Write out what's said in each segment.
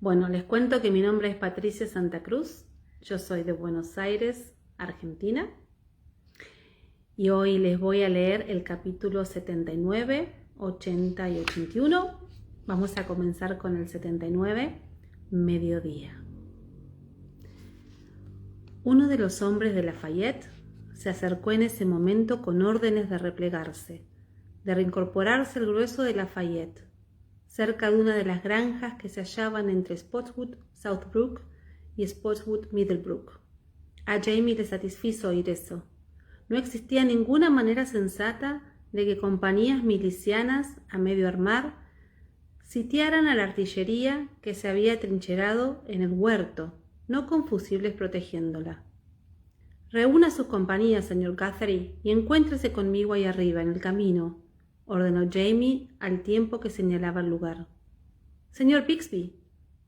Bueno, les cuento que mi nombre es Patricia Santa Cruz, yo soy de Buenos Aires, Argentina, y hoy les voy a leer el capítulo 79, 80 y 81. Vamos a comenzar con el 79, mediodía. Uno de los hombres de Lafayette se acercó en ese momento con órdenes de replegarse, de reincorporarse al grueso de Lafayette, cerca de una de las granjas que se hallaban entre Spotswood Southbrook y Spotswood Middlebrook. A Jamie le satisfizo oír eso. No existía ninguna manera sensata de que compañías milicianas a medio armar sitiaran a la artillería que se había trincherado en el huerto, no con fusibles protegiéndola. «Reúna sus compañías, señor Guthrie, y encuéntrese conmigo ahí arriba, en el camino», ordenó Jamie al tiempo que señalaba el lugar. «Señor Bixby,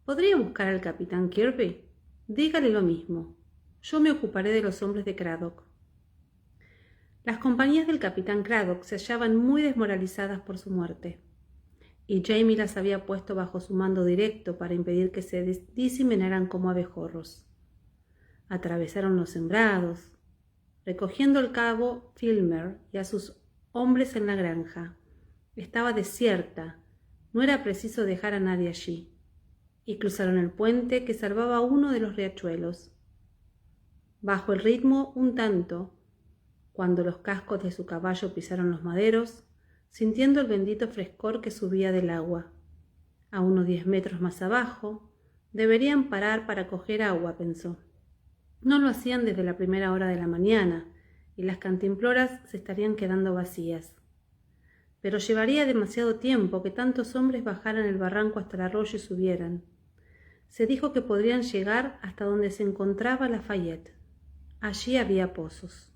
¿podría buscar al capitán Kirby? Dígale lo mismo. Yo me ocuparé de los hombres de Craddock». Las compañías del capitán Craddock se hallaban muy desmoralizadas por su muerte, y Jamie las había puesto bajo su mando directo para impedir que se diseminaran como abejorros. Atravesaron los sembrados, recogiendo al cabo Filmer y a sus hombres en la granja. Estaba desierta, no era preciso dejar a nadie allí, y cruzaron el puente que salvaba uno de los riachuelos. Bajo el ritmo un tanto, cuando los cascos de su caballo pisaron los maderos, sintiendo el bendito frescor que subía del agua. A unos 10 metros más abajo, deberían parar para coger agua, pensó. No lo hacían desde la primera hora de la mañana, y las cantimploras se estarían quedando vacías. Pero llevaría demasiado tiempo que tantos hombres bajaran el barranco hasta el arroyo y subieran. Se dijo que podrían llegar hasta donde se encontraba Lafayette. Allí había pozos.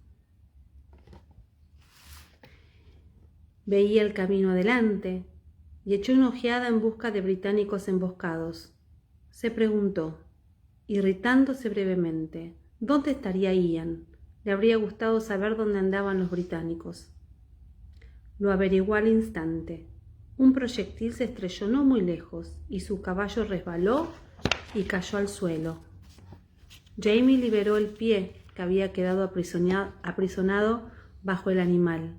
Veía el camino adelante y echó una ojeada en busca de británicos emboscados. Se preguntó, irritándose brevemente, ¿dónde estaría Ian? Le habría gustado saber dónde andaban los británicos. Lo averiguó al instante. Un proyectil se estrelló no muy lejos y su caballo resbaló y cayó al suelo. Jamie liberó el pie que había quedado aprisionado bajo el animal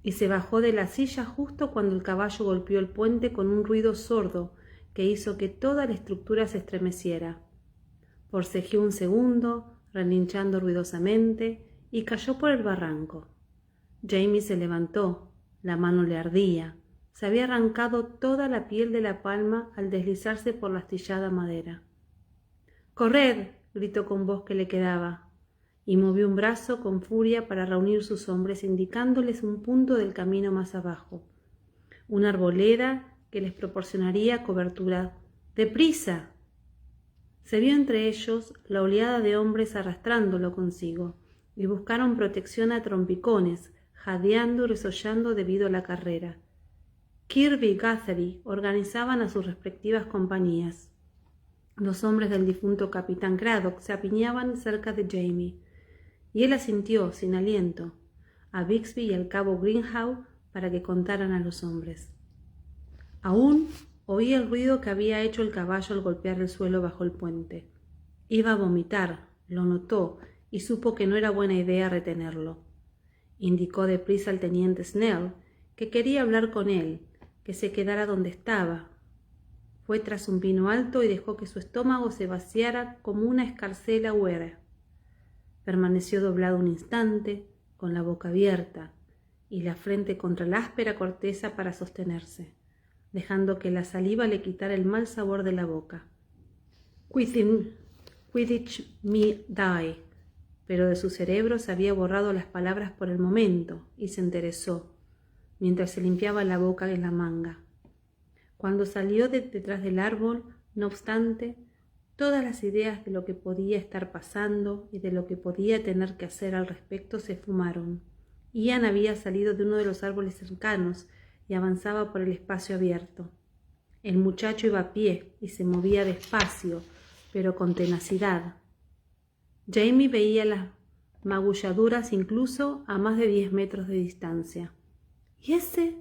y se bajó de la silla justo cuando el caballo golpeó el puente con un ruido sordo que hizo que toda la estructura se estremeciera. Forcejeó un segundo, relinchando ruidosamente, y cayó por el barranco. Jamie se levantó, la mano le ardía, se había arrancado toda la piel de la palma al deslizarse por la astillada madera. «¡Corred!», gritó con voz que le quedaba, y movió un brazo con furia para reunir sus hombres, indicándoles un punto del camino más abajo, una arboleda que les proporcionaría cobertura. ¡Deprisa!». Se vio entre ellos la oleada de hombres arrastrándolo consigo, y buscaron protección a trompicones, jadeando y resollando debido a la carrera. Kirby y Guthrie organizaban a sus respectivas compañías. Los hombres del difunto capitán Craddock se apiñaban cerca de Jamie, y él asintió, sin aliento, a Bixby y al cabo Greenhow para que contaran a los hombres. Aún oía el ruido que había hecho el caballo al golpear el suelo bajo el puente. Iba a vomitar, lo notó, y supo que no era buena idea retenerlo. Indicó deprisa al teniente Snell que quería hablar con él, que se quedara donde estaba. Fue tras un pino alto y dejó que su estómago se vaciara como una escarcela huera. Permaneció doblado un instante, con la boca abierta y la frente contra la áspera corteza para sostenerse, dejando que la saliva le quitara el mal sabor de la boca. «Quidditch me die», pero de su cerebro se había borrado las palabras por el momento y se enderezó, mientras se limpiaba la boca en la manga. Cuando salió de detrás del árbol, no obstante, todas las ideas de lo que podía estar pasando y de lo que podía tener que hacer al respecto se esfumaron. Ian había salido de uno de los árboles cercanos y avanzaba por el espacio abierto. El muchacho iba a pie y se movía despacio, pero con tenacidad. Jamie veía las magulladuras incluso a más de 10 metros de distancia. «¿Y ese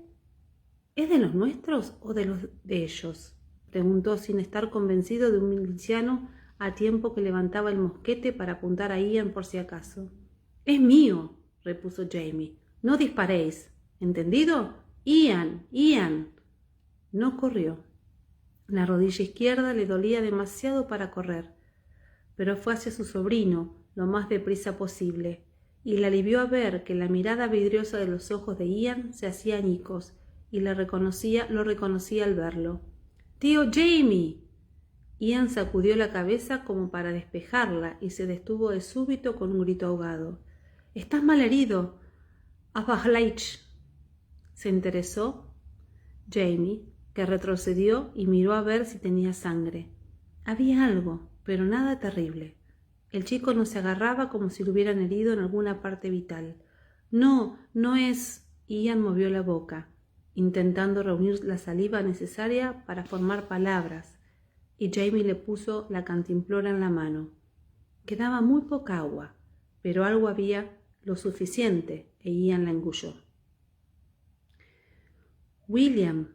es de los nuestros o de los de ellos?», preguntó sin estar convencido de un miliciano a tiempo que levantaba el mosquete para apuntar a Ian por si acaso. «Es mío», repuso Jamie. «No disparéis. ¿Entendido? Ian, Ian». No corrió. La rodilla izquierda le dolía demasiado para correr, pero fue hacia su sobrino lo más deprisa posible, y le alivió a ver que la mirada vidriosa de los ojos de Ian se hacía añicos, y lo reconocía al verlo. «¡Tío Jamie!». Ian sacudió la cabeza como para despejarla y se detuvo de súbito con un grito ahogado. «¡Estás mal herido! ¡Abajlaich!». Se interesó Jamie, que retrocedió y miró a ver si tenía sangre. Había algo, pero nada terrible. El chico no se agarraba como si lo hubieran herido en alguna parte vital. «No, no es...». Ian movió la boca, intentando reunir la saliva necesaria para formar palabras, y Jamie le puso la cantimplora en la mano. Quedaba muy poca agua, pero algo había lo suficiente, e Ian la engulló. «William»,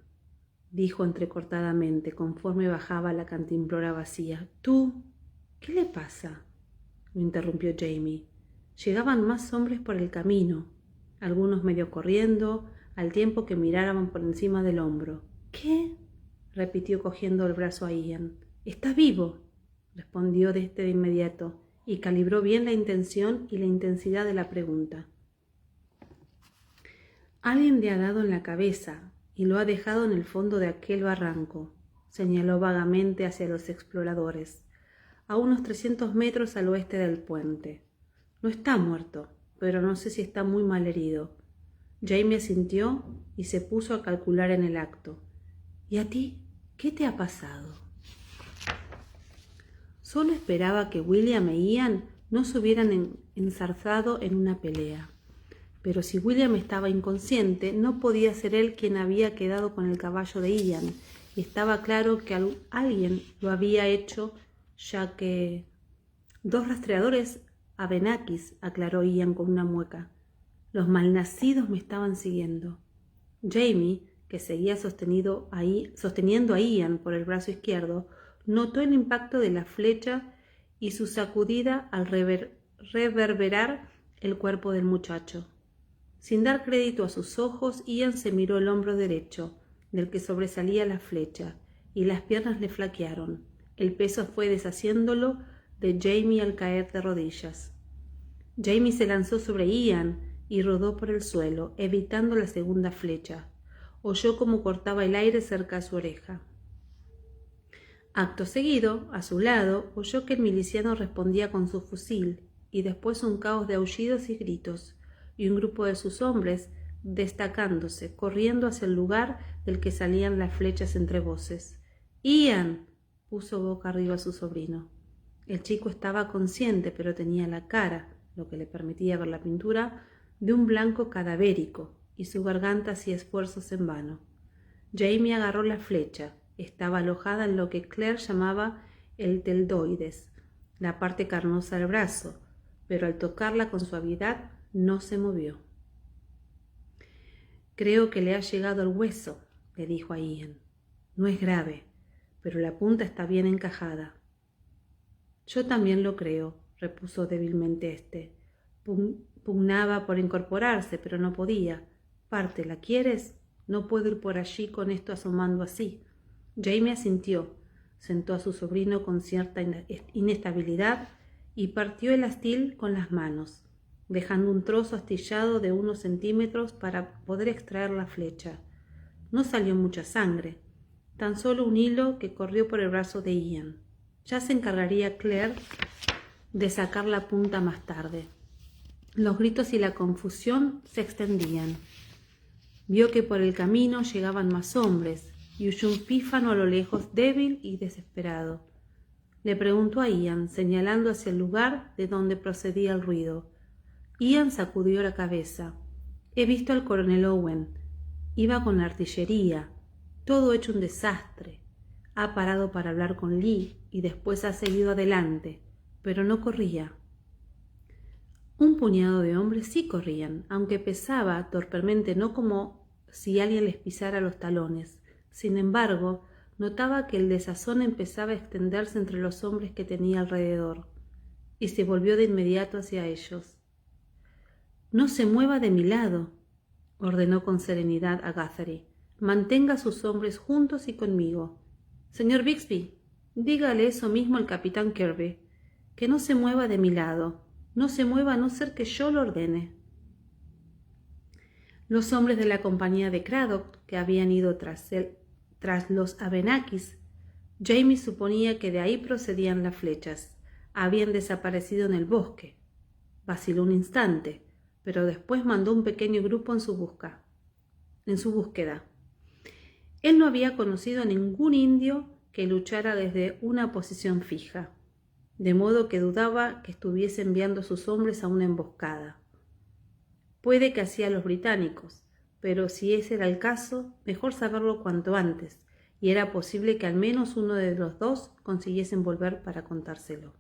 dijo entrecortadamente conforme bajaba la cantimplora vacía. «Tú, ¿qué le pasa?», lo interrumpió Jamie. Llegaban más hombres por el camino, algunos medio corriendo, al tiempo que miraban por encima del hombro. «¿Qué?», repitió cogiendo el brazo a Ian. «Está vivo», respondió de inmediato, y calibró bien la intención y la intensidad de la pregunta. «Alguien le ha dado en la cabeza y lo ha dejado en el fondo de aquel barranco», señaló vagamente hacia los exploradores, «a unos 300 metros al oeste del puente. No está muerto, pero no sé si está muy mal herido». Jamie asintió y se puso a calcular en el acto. «¿Y a ti? ¿Qué te ha pasado?». Solo esperaba que William e Ian no se hubieran enzarzado en una pelea. Pero si William estaba inconsciente, no podía ser él quien había quedado con el caballo de Ian, y estaba claro que alguien lo había hecho, ya que... «2 rastreadores abenakis», aclaró Ian con una mueca. «Los malnacidos me estaban siguiendo». Jamie, que seguía sosteniendo a Ian por el brazo izquierdo, notó el impacto de la flecha y su sacudida al reverberar el cuerpo del muchacho. Sin dar crédito a sus ojos, Ian se miró el hombro derecho, del que sobresalía la flecha, y las piernas le flaquearon. El peso fue deshaciéndolo de Jamie al caer de rodillas. Jamie se lanzó sobre Ian y rodó por el suelo, evitando la segunda flecha. Oyó cómo cortaba el aire cerca de su oreja. Acto seguido, a su lado, oyó que el miliciano respondía con su fusil, y después un caos de aullidos y gritos, y un grupo de sus hombres destacándose, corriendo hacia el lugar del que salían las flechas entre voces. «¡Ian!», puso boca arriba a su sobrino. El chico estaba consciente, pero tenía la cara, lo que le permitía ver la pintura, de un blanco cadavérico, y su garganta hacía esfuerzos en vano. Jamie agarró la flecha. Estaba alojada en lo que Claire llamaba el deltoides, la parte carnosa del brazo, pero al tocarla con suavidad no se movió. «Creo que le ha llegado el hueso», le dijo a Ian. «No es grave, pero la punta está bien encajada». «Yo también lo creo», repuso débilmente éste. Pugnaba por incorporarse, pero no podía. «Parte, ¿la quieres? No puedo ir por allí con esto asomando así». Jamie asintió, sentó a su sobrino con cierta inestabilidad y partió el astil con las manos, dejando un trozo astillado de unos centímetros para poder extraer la flecha. No salió mucha sangre, tan solo un hilo que corrió por el brazo de Ian. Ya se encargaría Claire de sacar la punta más tarde. Los gritos y la confusión se extendían. Vio que por el camino llegaban más hombres y oyó un pífano a lo lejos, débil y desesperado. Le preguntó a Ian, señalando hacia el lugar de donde procedía el ruido. Ian sacudió la cabeza. «He visto al coronel Owen. Iba con la artillería. Todo hecho un desastre. Ha parado para hablar con Lee y después ha seguido adelante, pero no corría». Un puñado de hombres sí corrían, aunque pesaba torpemente, no como si alguien les pisara los talones. Sin embargo, notaba que el desazón empezaba a extenderse entre los hombres que tenía alrededor, y se volvió de inmediato hacia ellos. «No se mueva de mi lado», ordenó con serenidad a Guthrie. «Mantenga a sus hombres juntos y conmigo. Señor Bixby, dígale eso mismo al capitán Kirby, que no se mueva de mi lado, no se mueva a no ser que yo lo ordene». Los hombres de la compañía de Craddock, que habían ido tras los Abenakis, Jamie suponía que de ahí procedían las flechas, habían desaparecido en el bosque. Vaciló un instante, pero después mandó un pequeño grupo en su búsqueda. Él no había conocido a ningún indio que luchara desde una posición fija, de modo que dudaba que estuviese enviando sus hombres a una emboscada. Puede que hacía los británicos, pero si ese era el caso, mejor saberlo cuanto antes, y era posible que al menos uno de los dos consiguiesen volver para contárselo.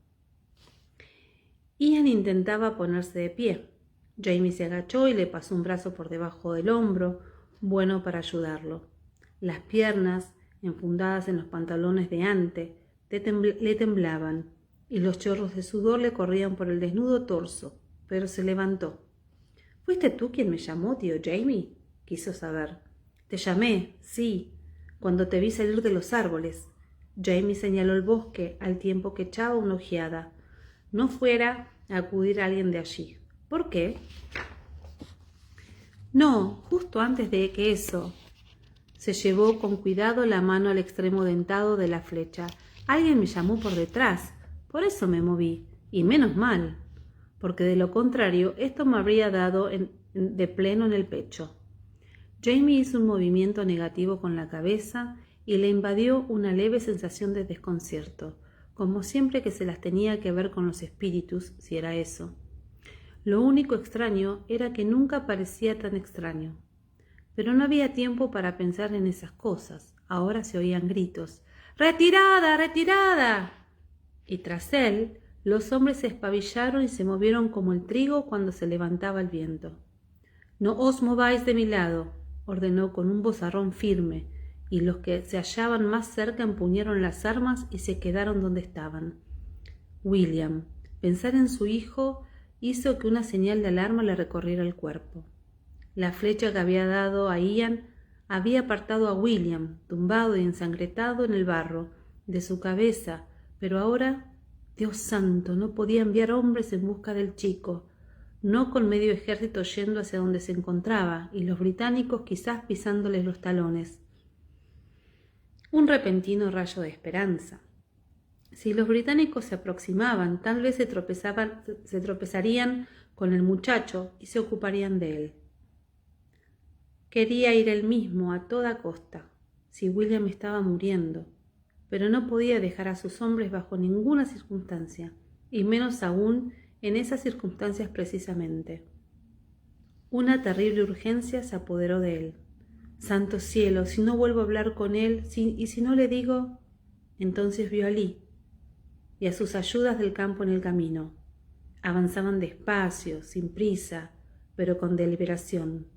Ian intentaba ponerse de pie. Jamie se agachó y le pasó un brazo por debajo del hombro, bueno para ayudarlo. Las piernas, enfundadas en los pantalones de ante, le temblaban, y los chorros de sudor le corrían por el desnudo torso, pero se levantó. «¿Fuiste tú quien me llamó, tío Jamie?», quiso saber. «Te llamé, sí, cuando te vi salir de los árboles». Jamie señaló el bosque al tiempo que echaba una ojeada. «No fuera a acudir a alguien de allí». «¿Por qué?». «No, justo antes de que eso». Se llevó con cuidado la mano al extremo dentado de la flecha. «Alguien me llamó por detrás, por eso me moví, y menos mal, porque de lo contrario esto me habría dado de pleno en el pecho». Jamie hizo un movimiento negativo con la cabeza y le invadió una leve sensación de desconcierto, como siempre que se las tenía que ver con los espíritus, si era eso. Lo único extraño era que nunca parecía tan extraño. Pero no había tiempo para pensar en esas cosas. Ahora se oían gritos. «¡Retirada! ¡Retirada!». Y tras él, los hombres se espabilaron y se movieron como el trigo cuando se levantaba el viento. «No os mováis de mi lado», ordenó con un vozarrón firme, y los que se hallaban más cerca empuñaron las armas y se quedaron donde estaban. William, pensar en su hijo, hizo que una señal de alarma le recorriera el cuerpo. La flecha que había dado a Ian había apartado a William, tumbado y ensangretado en el barro, de su cabeza, pero ahora, Dios santo, no podía enviar hombres en busca del chico, no con medio ejército yendo hacia donde se encontraba, y los británicos quizás pisándoles los talones. Un repentino rayo de esperanza. Si los británicos se aproximaban, tal vez se tropezarían con el muchacho y se ocuparían de él. Quería ir él mismo a toda costa, si William estaba muriendo, pero no podía dejar a sus hombres bajo ninguna circunstancia, y menos aún en esas circunstancias precisamente. Una terrible urgencia se apoderó de él. «Santo cielo, si no vuelvo a hablar con él, y si no le digo...». Entonces vio a Lee y a sus ayudas del campo en el camino. Avanzaban despacio, sin prisa, pero con deliberación,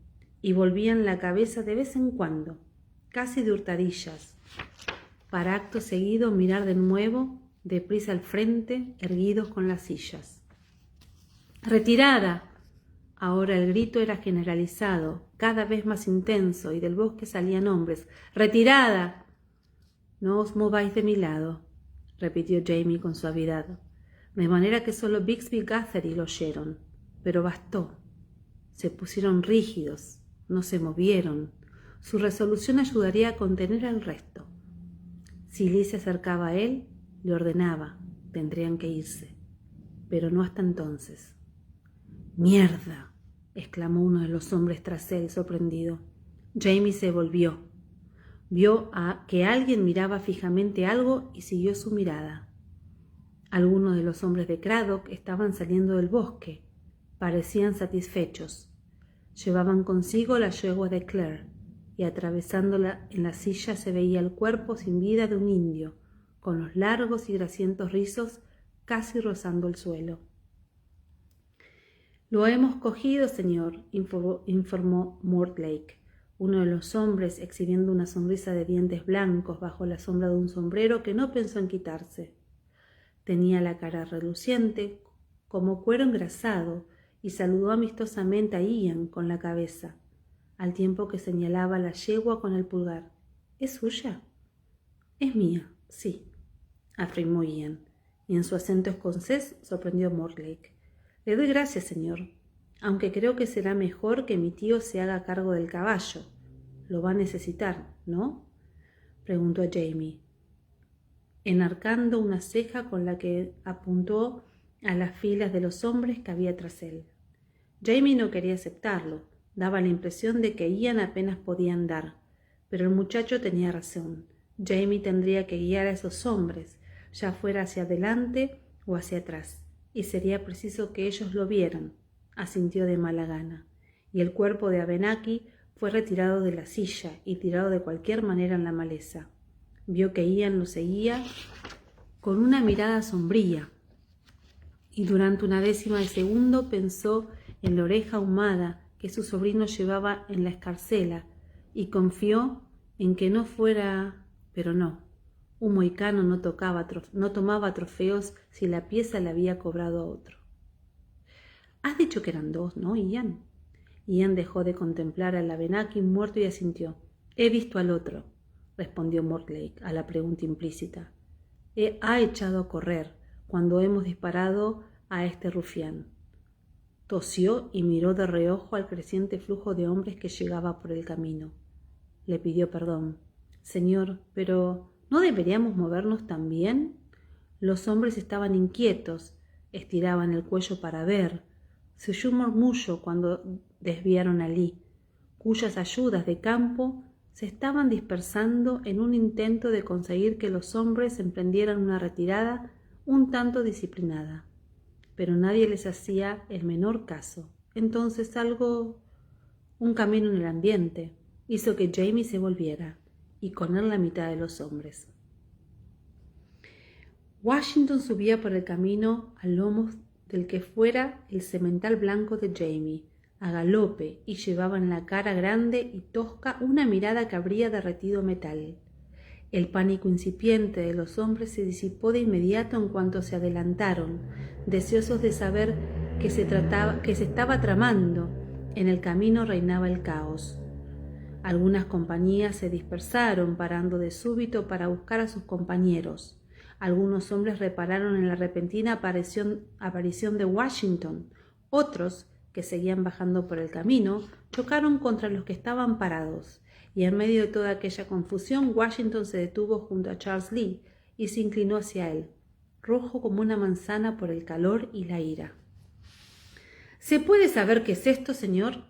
y volvían la cabeza de vez en cuando, casi de hurtadillas, para acto seguido mirar de nuevo, deprisa al frente, erguidos con las sillas. «¡Retirada!». Ahora el grito era generalizado, cada vez más intenso, y del bosque salían hombres. «¡Retirada!». «No os mováis de mi lado», repitió Jamie con suavidad, de manera que solo Bixby y Guthrie lo oyeron. Pero bastó. Se pusieron rígidos, no se movieron. Su resolución ayudaría a contener al resto. Si Lee se acercaba a él, le ordenaba, tendrían que irse, pero no hasta entonces. «¡Mierda!», exclamó uno de los hombres tras él, sorprendido. Jamie se volvió. Vio que alguien miraba fijamente algo y siguió su mirada. Algunos de los hombres de Craddock estaban saliendo del bosque. Parecían satisfechos. Llevaban consigo la yegua de Claire, y atravesándola en la silla se veía el cuerpo sin vida de un indio, con los largos y grasientos rizos casi rozando el suelo. «Lo hemos cogido, señor», informó Mortlake. uno de los hombres exhibiendo una sonrisa de dientes blancos bajo la sombra de un sombrero que no pensó en quitarse. Tenía la cara reluciente, como cuero engrasado, y saludó amistosamente a Ian con la cabeza, al tiempo que señalaba la yegua con el pulgar. —¿Es suya? —Es mía, sí —afirmó Ian, y en su acento escocés sorprendió a Mortlake. —Le doy gracias, señor, aunque creo que será mejor que mi tío se haga cargo del caballo. Lo va a necesitar, ¿no? —preguntó a Jamie, enarcando una ceja con la que apuntó a las filas de los hombres que había tras él. Jamie no quería aceptarlo. Daba la impresión de que Ian apenas podía andar, pero el muchacho tenía razón. Jamie tendría que guiar a esos hombres, ya fuera hacia adelante o hacia atrás, y sería preciso que ellos lo vieran. Asintió de mala gana, y el cuerpo de Abenaki fue retirado de la silla y tirado de cualquier manera en la maleza. Vio que Ian lo seguía con una mirada sombría, y durante una décima de segundo pensó en la oreja ahumada que su sobrino llevaba en la escarcela, y confió en que no fuera... Pero no, un mohicano no tomaba trofeos si la pieza le había cobrado a otro. —Has dicho que eran dos, ¿no, Ian? Ian dejó de contemplar al Abenaki muerto y asintió. —He visto al otro —respondió Mortlake a la pregunta implícita. Ha echado a correr cuando hemos disparado a este rufián. Tosió y miró de reojo al creciente flujo de hombres que llegaba por el camino. Le pidió perdón. —Señor, pero ¿no deberíamos movernos también? Los hombres estaban inquietos, estiraban el cuello para ver. Se oyó un murmullo cuando desviaron a Lee, cuyas ayudas de campo se estaban dispersando en un intento de conseguir que los hombres emprendieran una retirada un tanto disciplinada. Pero nadie les hacía el menor caso. Entonces un camino en el ambiente, hizo que Jamie se volviera, y con él la mitad de los hombres. Washington subía por el camino a lomos del que fuera el semental blanco de Jamie, a galope, y llevaba en la cara grande y tosca una mirada que habría derretido metal. El pánico incipiente de los hombres se disipó de inmediato en cuanto se adelantaron, deseosos de saber qué se estaba tramando. En el camino reinaba el caos. Algunas compañías se dispersaron, parando de súbito para buscar a sus compañeros. Algunos hombres repararon en la repentina aparición de Washington. Otros, que seguían bajando por el camino, chocaron contra los que estaban parados, y en medio de toda aquella confusión Washington se detuvo junto a Charles Lee y se inclinó hacia él, rojo como una manzana por el calor y la ira. —¿Se puede saber qué es esto, señor?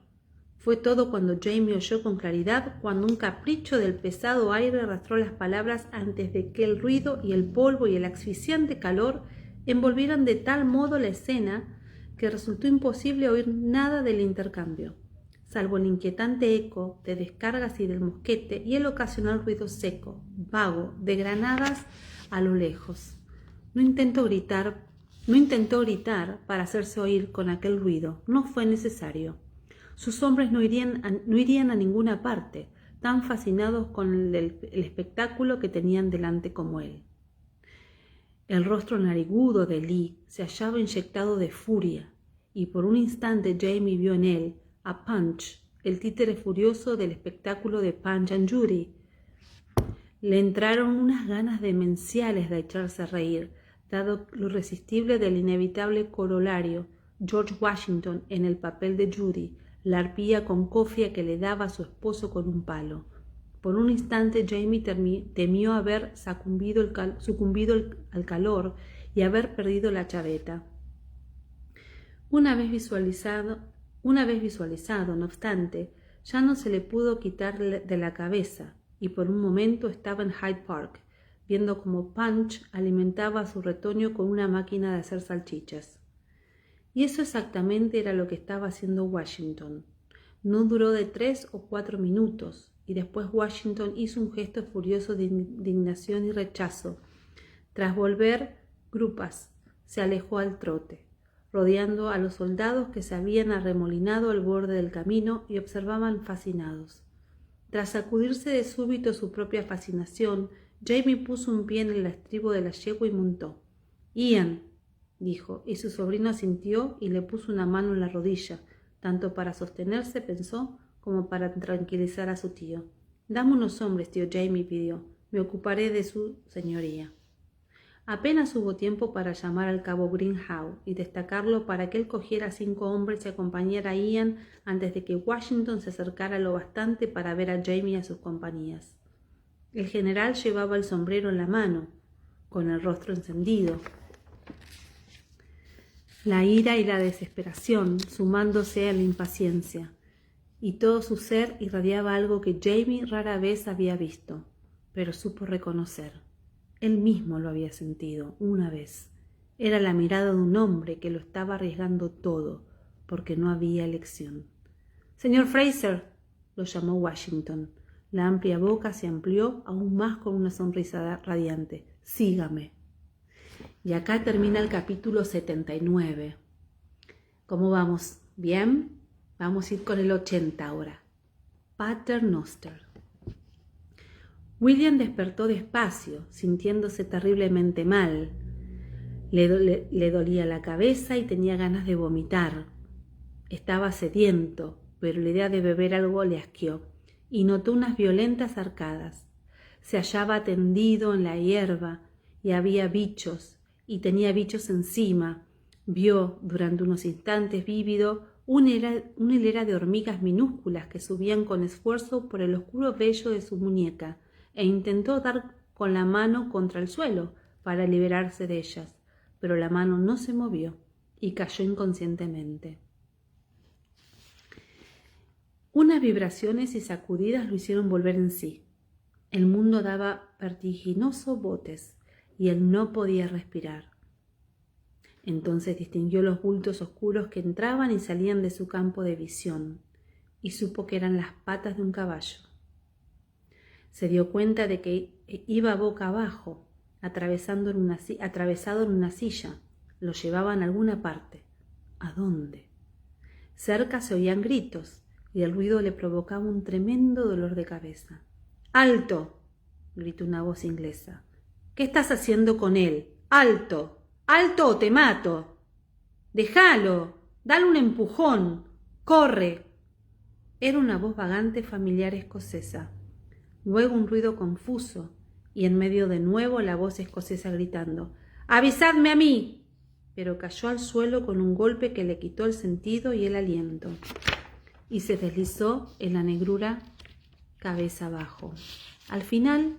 Fue todo cuando Jamie oyó con claridad, cuando un capricho del pesado aire arrastró las palabras antes de que el ruido y el polvo y el asfixiante calor envolvieran de tal modo la escena que resultó imposible oír nada del intercambio, salvo el inquietante eco de descargas y del mosquete y el ocasional ruido seco, vago, de granadas a lo lejos. No intentó gritar para hacerse oír con aquel ruido. No fue necesario. Sus hombres no irían a ninguna parte, tan fascinados con el espectáculo que tenían delante como él. El rostro narigudo de Lee se hallaba inyectado de furia, y por un instante Jamie vio en él a Punch, el títere furioso del espectáculo de Punch and Judy. Le entraron unas ganas demenciales de echarse a reír, dado lo irresistible del inevitable corolario, George Washington en el papel de Judy, la arpía con cofia que le daba a su esposo con un palo. Por un instante Jamie temió haber sucumbido al calor y haber perdido la chaveta. Una vez visualizado, no obstante, ya no se le pudo quitar de la cabeza, y por un momento estaba en Hyde Park, viendo cómo Punch alimentaba a su retoño con una máquina de hacer salchichas. Y eso exactamente era lo que estaba haciendo Washington. No duró de 3 o 4 minutos, y después Washington hizo un gesto furioso de indignación y rechazo. Tras volver grupas, se alejó al trote, rodeando a los soldados que se habían arremolinado al borde del camino y observaban fascinados. Tras sacudirse de súbito su propia fascinación, Jamie puso un pie en el estribo de la yegua y montó. «Ian», dijo, y su sobrino asintió y le puso una mano en la rodilla, tanto para sostenerse, pensó, como para tranquilizar a su tío. «Dame unos hombres, tío Jamie», pidió. «Me ocuparé de su señoría». Apenas hubo tiempo para llamar al cabo Greenhow y destacarlo para que él cogiera 5 hombres y acompañara a Ian antes de que Washington se acercara lo bastante para ver a Jamie y a sus compañías. El general llevaba el sombrero en la mano, con el rostro encendido. La ira y la desesperación sumándose a la impaciencia, y todo su ser irradiaba algo que Jamie rara vez había visto, pero supo reconocer. Él mismo lo había sentido una vez. Era la mirada de un hombre que lo estaba arriesgando todo, porque no había elección. «Señor Fraser», lo llamó Washington. La amplia boca se amplió aún más con una sonrisa radiante. «Sígame». Y acá termina el capítulo 79. ¿Cómo vamos? ¿Bien? Vamos a ir con el 80 ahora. Paternoster. William despertó despacio, sintiéndose terriblemente mal. Le dolía la cabeza y tenía ganas de vomitar. Estaba sediento, pero la idea de beber algo le asqueó, y notó unas violentas arcadas. Se hallaba tendido en la hierba, y había bichos, y tenía bichos encima. Vio, durante unos instantes vívido, una hilera de hormigas minúsculas que subían con esfuerzo por el oscuro vello de su muñeca, e intentó dar con la mano contra el suelo para liberarse de ellas, pero la mano no se movió y cayó inconscientemente. Unas vibraciones y sacudidas lo hicieron volver en sí. El mundo daba vertiginosos botes y él no podía respirar. Entonces distinguió los bultos oscuros que entraban y salían de su campo de visión y supo que eran las patas de un caballo. Se dio cuenta de que iba boca abajo, atravesado en una silla. Lo llevaban a alguna parte. ¿A dónde? Cerca se oían gritos y el ruido le provocaba un tremendo dolor de cabeza. «¡Alto!», gritó una voz inglesa. «¿Qué estás haciendo con él? ¡Alto! ¡Alto o te mato! ¡Déjalo! ¡Dale un empujón! ¡Corre!». Era una voz vagante familiar escocesa. Luego un ruido confuso, y en medio de nuevo la voz escocesa gritando: «¡Avisadme a mí!», pero cayó al suelo con un golpe que le quitó el sentido y el aliento, y se deslizó en la negrura cabeza abajo. Al final,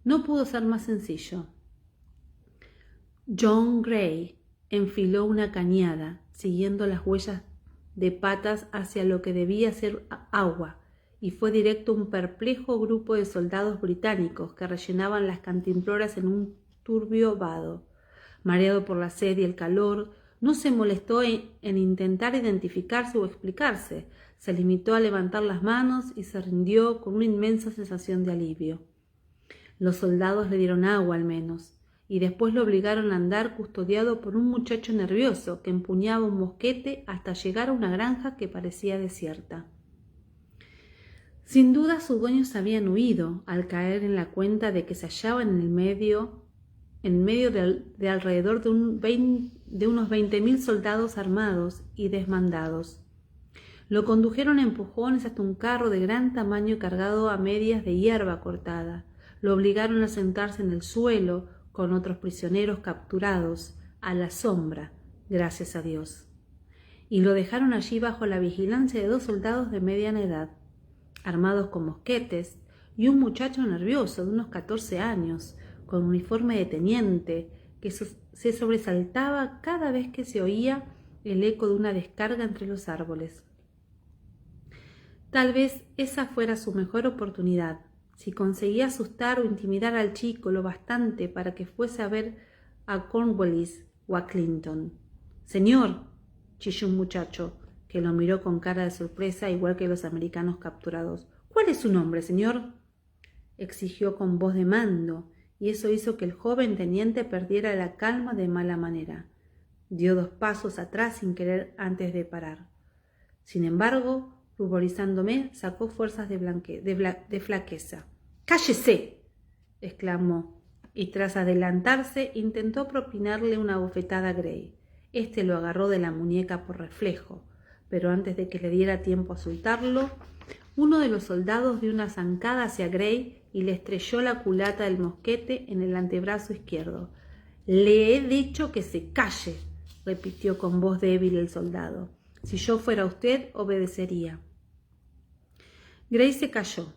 no pudo ser más sencillo. John Gray enfiló una cañada, siguiendo las huellas de patas hacia lo que debía ser agua, y fue directo a un perplejo grupo de soldados británicos que rellenaban las cantimploras en un turbio vado. Mareado por la sed y el calor, no se molestó en intentar identificarse o explicarse. Se limitó a levantar las manos y se rindió con una inmensa sensación de alivio. Los soldados le dieron agua al menos, y después lo obligaron a andar custodiado por un muchacho nervioso que empuñaba un mosquete hasta llegar a una granja que parecía desierta. Sin duda sus dueños habían huido al caer en la cuenta de que se hallaban en medio de alrededor de unos 20.000 soldados armados y desmandados. Lo condujeron a empujones hasta un carro de gran tamaño cargado a medias de hierba cortada. Lo obligaron a sentarse en el suelo con otros prisioneros capturados, a la sombra, gracias a Dios. Y lo dejaron allí bajo la vigilancia de 2 soldados de mediana edad, armados con mosquetes, y un muchacho nervioso de unos 14 años, con uniforme de teniente, que se sobresaltaba cada vez que se oía el eco de una descarga entre los árboles. Tal vez esa fuera su mejor oportunidad, si conseguía asustar o intimidar al chico lo bastante para que fuese a ver a Cornwallis o a Clinton. «Señor», chilló un muchacho, que lo miró con cara de sorpresa igual que los americanos capturados. «¿Cuál es su nombre, señor?», exigió con voz de mando, y eso hizo que el joven teniente perdiera la calma de mala manera. Dio 2 pasos atrás sin querer antes de parar. Sin embargo, Ruborizándome, sacó fuerzas de flaqueza. —¡Cállese! —exclamó, y tras adelantarse intentó propinarle una bofetada a Gray. Este lo agarró de la muñeca por reflejo, pero antes de que le diera tiempo a soltarlo, uno de los soldados dio una zancada hacia Gray y le estrelló la culata del mosquete en el antebrazo izquierdo. —Le he dicho que se calle —repitió con voz débil el soldado—. Si yo fuera usted, obedecería. Gray se calló,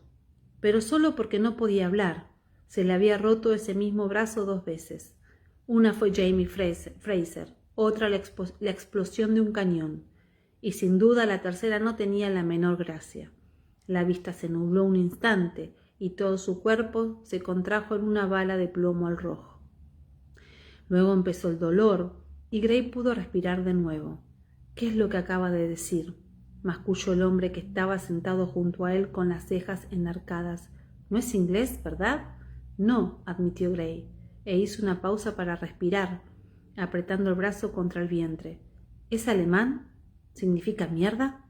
pero solo porque no podía hablar. Se le había roto ese mismo brazo 2 veces. Una fue Jamie Fraser, otra la explosión de un cañón, y sin duda la tercera no tenía la menor gracia. La vista se nubló un instante y todo su cuerpo se contrajo en una bala de plomo al rojo. Luego empezó el dolor y Gray pudo respirar de nuevo. —¿Qué es lo que acaba de decir? —masculló el hombre que estaba sentado junto a él con las cejas enarcadas. —No es inglés, ¿verdad? —No —admitió Gray, e hizo una pausa para respirar, apretando el brazo contra el vientre. —¿Es alemán? ¿Significa mierda?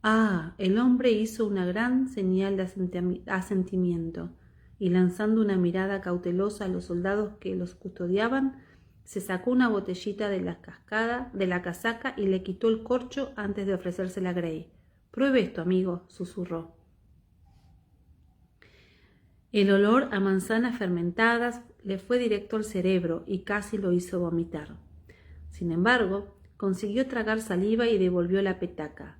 Ah, el hombre hizo una gran señal de asentimiento, y lanzando una mirada cautelosa a los soldados que los custodiaban, se sacó una botellita de la casaca y le quitó el corcho antes de ofrecérsela a Gray. —Pruebe esto, amigo —susurró. El olor a manzanas fermentadas le fue directo al cerebro y casi lo hizo vomitar. Sin embargo, consiguió tragar saliva y devolvió la petaca,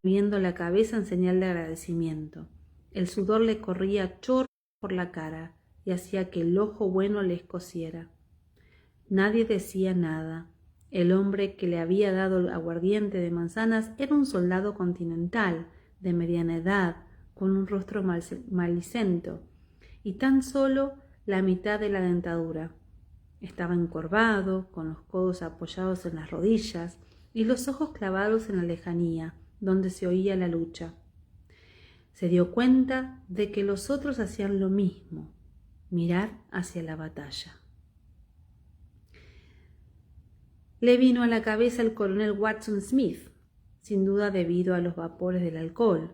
moviendo la cabeza en señal de agradecimiento. El sudor le corría a chorros por la cara y hacía que el ojo bueno le escociera. Nadie decía nada. El hombre que le había dado el aguardiente de manzanas era un soldado continental, de mediana edad, con un rostro malicento, y tan solo la mitad de la dentadura. Estaba encorvado, con los codos apoyados en las rodillas y los ojos clavados en la lejanía, donde se oía la lucha. Se dio cuenta de que los otros hacían lo mismo, mirar hacia la batalla. Le vino a la cabeza el coronel Watson Smith, sin duda debido a los vapores del alcohol,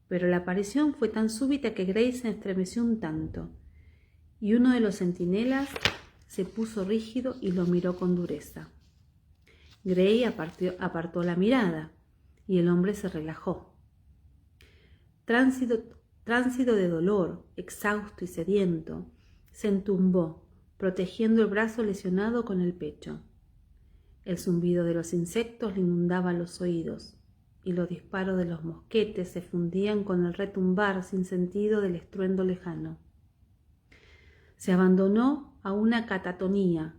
pero la aparición fue tan súbita que Gray se estremeció un tanto, y uno de los centinelas se puso rígido y lo miró con dureza. Gray apartó la mirada, y el hombre se relajó. Tránsito de dolor, exhausto y sediento, se entumbó, protegiendo el brazo lesionado con el pecho. El zumbido de los insectos le inundaba los oídos, y los disparos de los mosquetes se fundían con el retumbar sin sentido del estruendo lejano. Se abandonó a una catatonía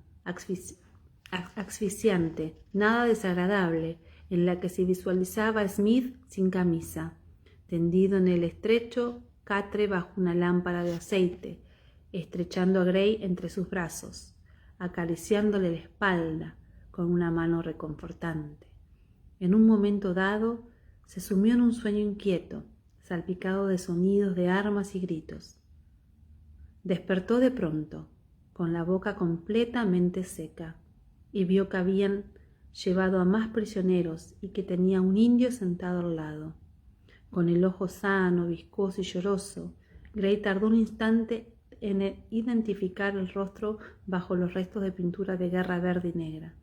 asfixiante, nada desagradable, en la que se visualizaba a Smith sin camisa, tendido en el estrecho catre bajo una lámpara de aceite, estrechando a Gray entre sus brazos, acariciándole la espalda con una mano reconfortante. En un momento dado, se sumió en un sueño inquieto, salpicado de sonidos de armas y gritos. Despertó de pronto, con la boca completamente seca, y vio que habían llevado a más prisioneros y que tenía un indio sentado al lado. Con el ojo sano, viscoso y lloroso, Gray tardó un instante en identificar el rostro bajo los restos de pintura de guerra verde y negra.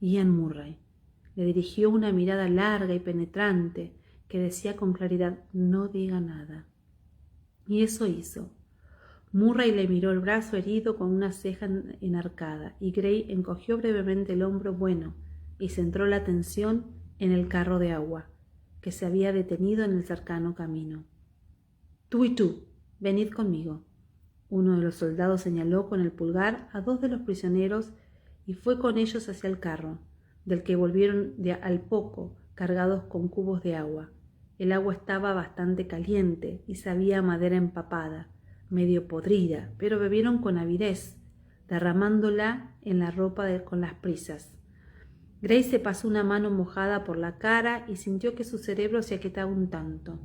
Ian Murray. Le dirigió una mirada larga y penetrante que decía con claridad: «No diga nada». Y eso hizo. Murray le miró el brazo herido con una ceja enarcada, y Gray encogió brevemente el hombro bueno y centró la atención en el carro de agua, que se había detenido en el cercano camino. «Tú y tú, venid conmigo». Uno de los soldados señaló con el pulgar a 2 de los prisioneros y fue con ellos hacia el carro, del que volvieron al poco, cargados con cubos de agua. El agua estaba bastante caliente y sabía a madera empapada, medio podrida, pero bebieron con avidez, derramándola en la ropa con las prisas. Gray se pasó una mano mojada por la cara y sintió que su cerebro se aquietaba un tanto.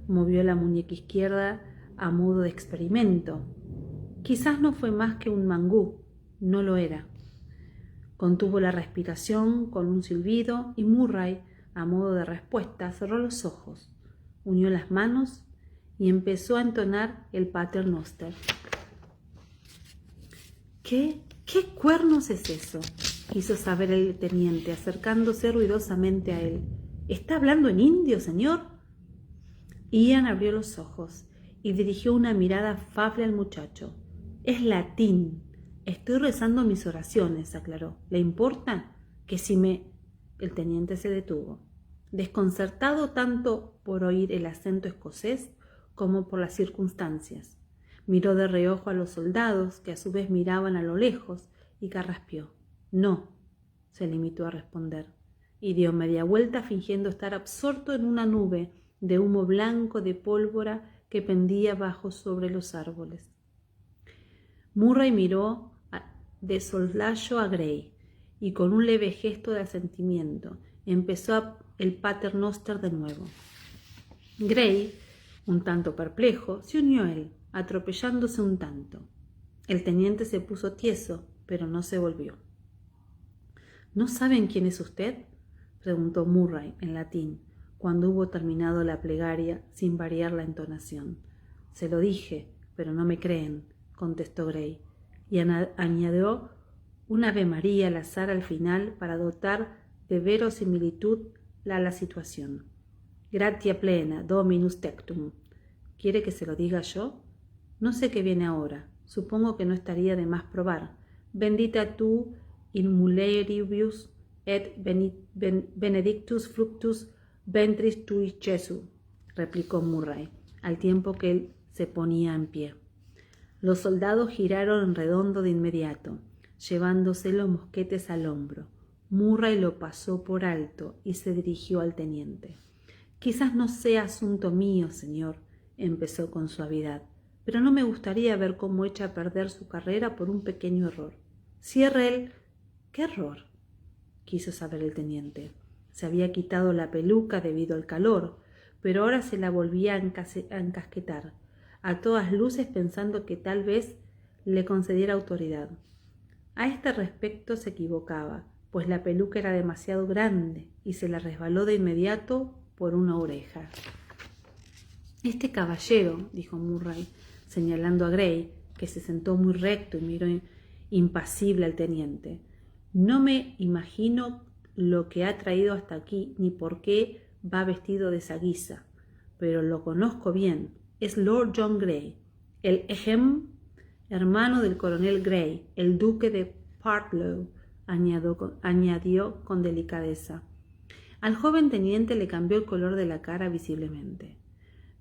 Movió la muñeca izquierda a modo de experimento. Quizás no fue más que un mangú, no lo era. Contuvo la respiración con un silbido y Murray, a modo de respuesta, cerró los ojos, unió las manos y empezó a entonar el Pater Noster. ¿Qué cuernos es eso?, quiso saber el teniente, acercándose ruidosamente a él. ¿Está hablando en indio, señor? Ian abrió los ojos y dirigió una mirada afable al muchacho. Es latín. Estoy rezando mis oraciones, aclaró. ¿Le importa? Que si me... El teniente se detuvo, desconcertado tanto por oír el acento escocés como por las circunstancias. Miró de reojo a los soldados, que a su vez miraban a lo lejos, y carraspeó. No, se limitó a responder, y dio media vuelta fingiendo estar absorto en una nube de humo blanco de pólvora que pendía bajo sobre los árboles. Murray miró de soslayo a Gray, y con un leve gesto de asentimiento empezó el Pater Noster de nuevo. Gray, un tanto perplejo, se unió a él, atropellándose un tanto. El teniente se puso tieso, pero no se volvió. ¿No saben quién es usted?, preguntó Murray en latín, cuando hubo terminado la plegaria sin variar la entonación. Se lo dije, pero no me creen, contestó Gray, y añadió un Ave María al azar al final para dotar de verosimilitud a la situación. Gratia plena, Dominus tectum. ¿Quiere que se lo diga yo? No sé qué viene ahora. Supongo que no estaría de más probar. Bendita tu in mulieribus et benedictus fructus ventris tui Jesu, replicó Murray, al tiempo que él se ponía en pie. Los soldados giraron en redondo de inmediato, llevándose los mosquetes al hombro. Murray lo pasó por alto y se dirigió al teniente. Quizás no sea asunto mío, señor, empezó con suavidad, pero no me gustaría ver cómo echa a perder su carrera por un pequeño error. Cierre el... ¿Qué error?, quiso saber el teniente. Se había quitado la peluca debido al calor, pero ahora se la volvía a encasquetar, a todas luces pensando que tal vez le concediera autoridad. A este respecto se equivocaba, pues la peluca era demasiado grande y se la resbaló de inmediato por una oreja. Este caballero, dijo Murray, señalando a Gray, que se sentó muy recto y miró impasible al teniente. No me imagino lo que ha traído hasta aquí ni por qué va vestido de esa guisa, pero lo conozco bien. Es Lord John Gray, el hermano del coronel Gray, el duque de Partlow, añadió con delicadeza. Al joven teniente le cambió el color de la cara visiblemente.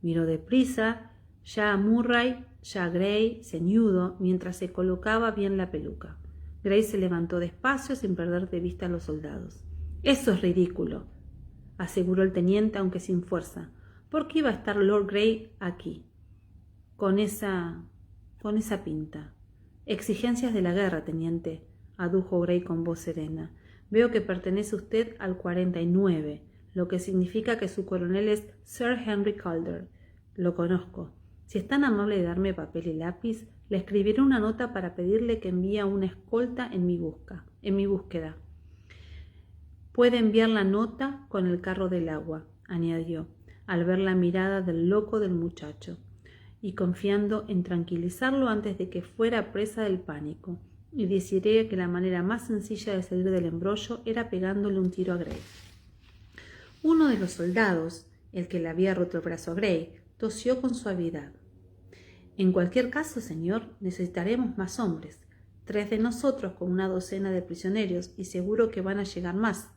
Miró deprisa, ya a Murray, ya a Gray, ceñudo, mientras se colocaba bien la peluca. Gray se levantó despacio sin perder de vista a los soldados. «Eso es ridículo», aseguró el teniente, aunque sin fuerza. ¿Por qué iba a estar Lord Gray aquí, con esa pinta? Exigencias de la guerra, teniente, adujo Gray con voz serena. Veo que pertenece usted al 49, lo que significa que su coronel es Sir Henry Calder. Lo conozco. Si es tan amable de darme papel y lápiz, le escribiré una nota para pedirle que envíe una escolta en mi búsqueda. Puede enviar la nota con el carro del agua, añadió, al ver la mirada del loco del muchacho, y confiando en tranquilizarlo antes de que fuera presa del pánico, y decidió que la manera más sencilla de salir del embrollo era pegándole un tiro a Gray. Uno de los soldados, el que le había roto el brazo a Gray, tosió con suavidad. En cualquier caso, señor, necesitaremos más hombres. 3 de nosotros con una docena de prisioneros, y seguro que van a llegar más.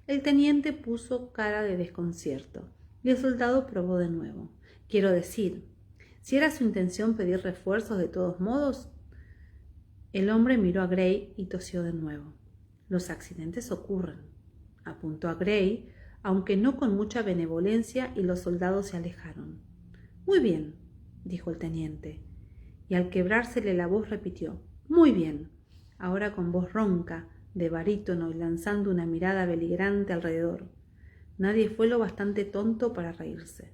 El teniente puso cara de desconcierto, y el soldado probó de nuevo. Quiero decir, si era su intención pedir refuerzos de todos modos. El hombre miró a Gray y tosió de nuevo. Los accidentes ocurren, apuntó a Gray, aunque no con mucha benevolencia, y los soldados se alejaron. Muy bien, dijo el teniente, y al quebrársele la voz repitió, muy bien, ahora con voz ronca, de barítono y lanzando una mirada beligerante alrededor. Nadie fue lo bastante tonto para reírse.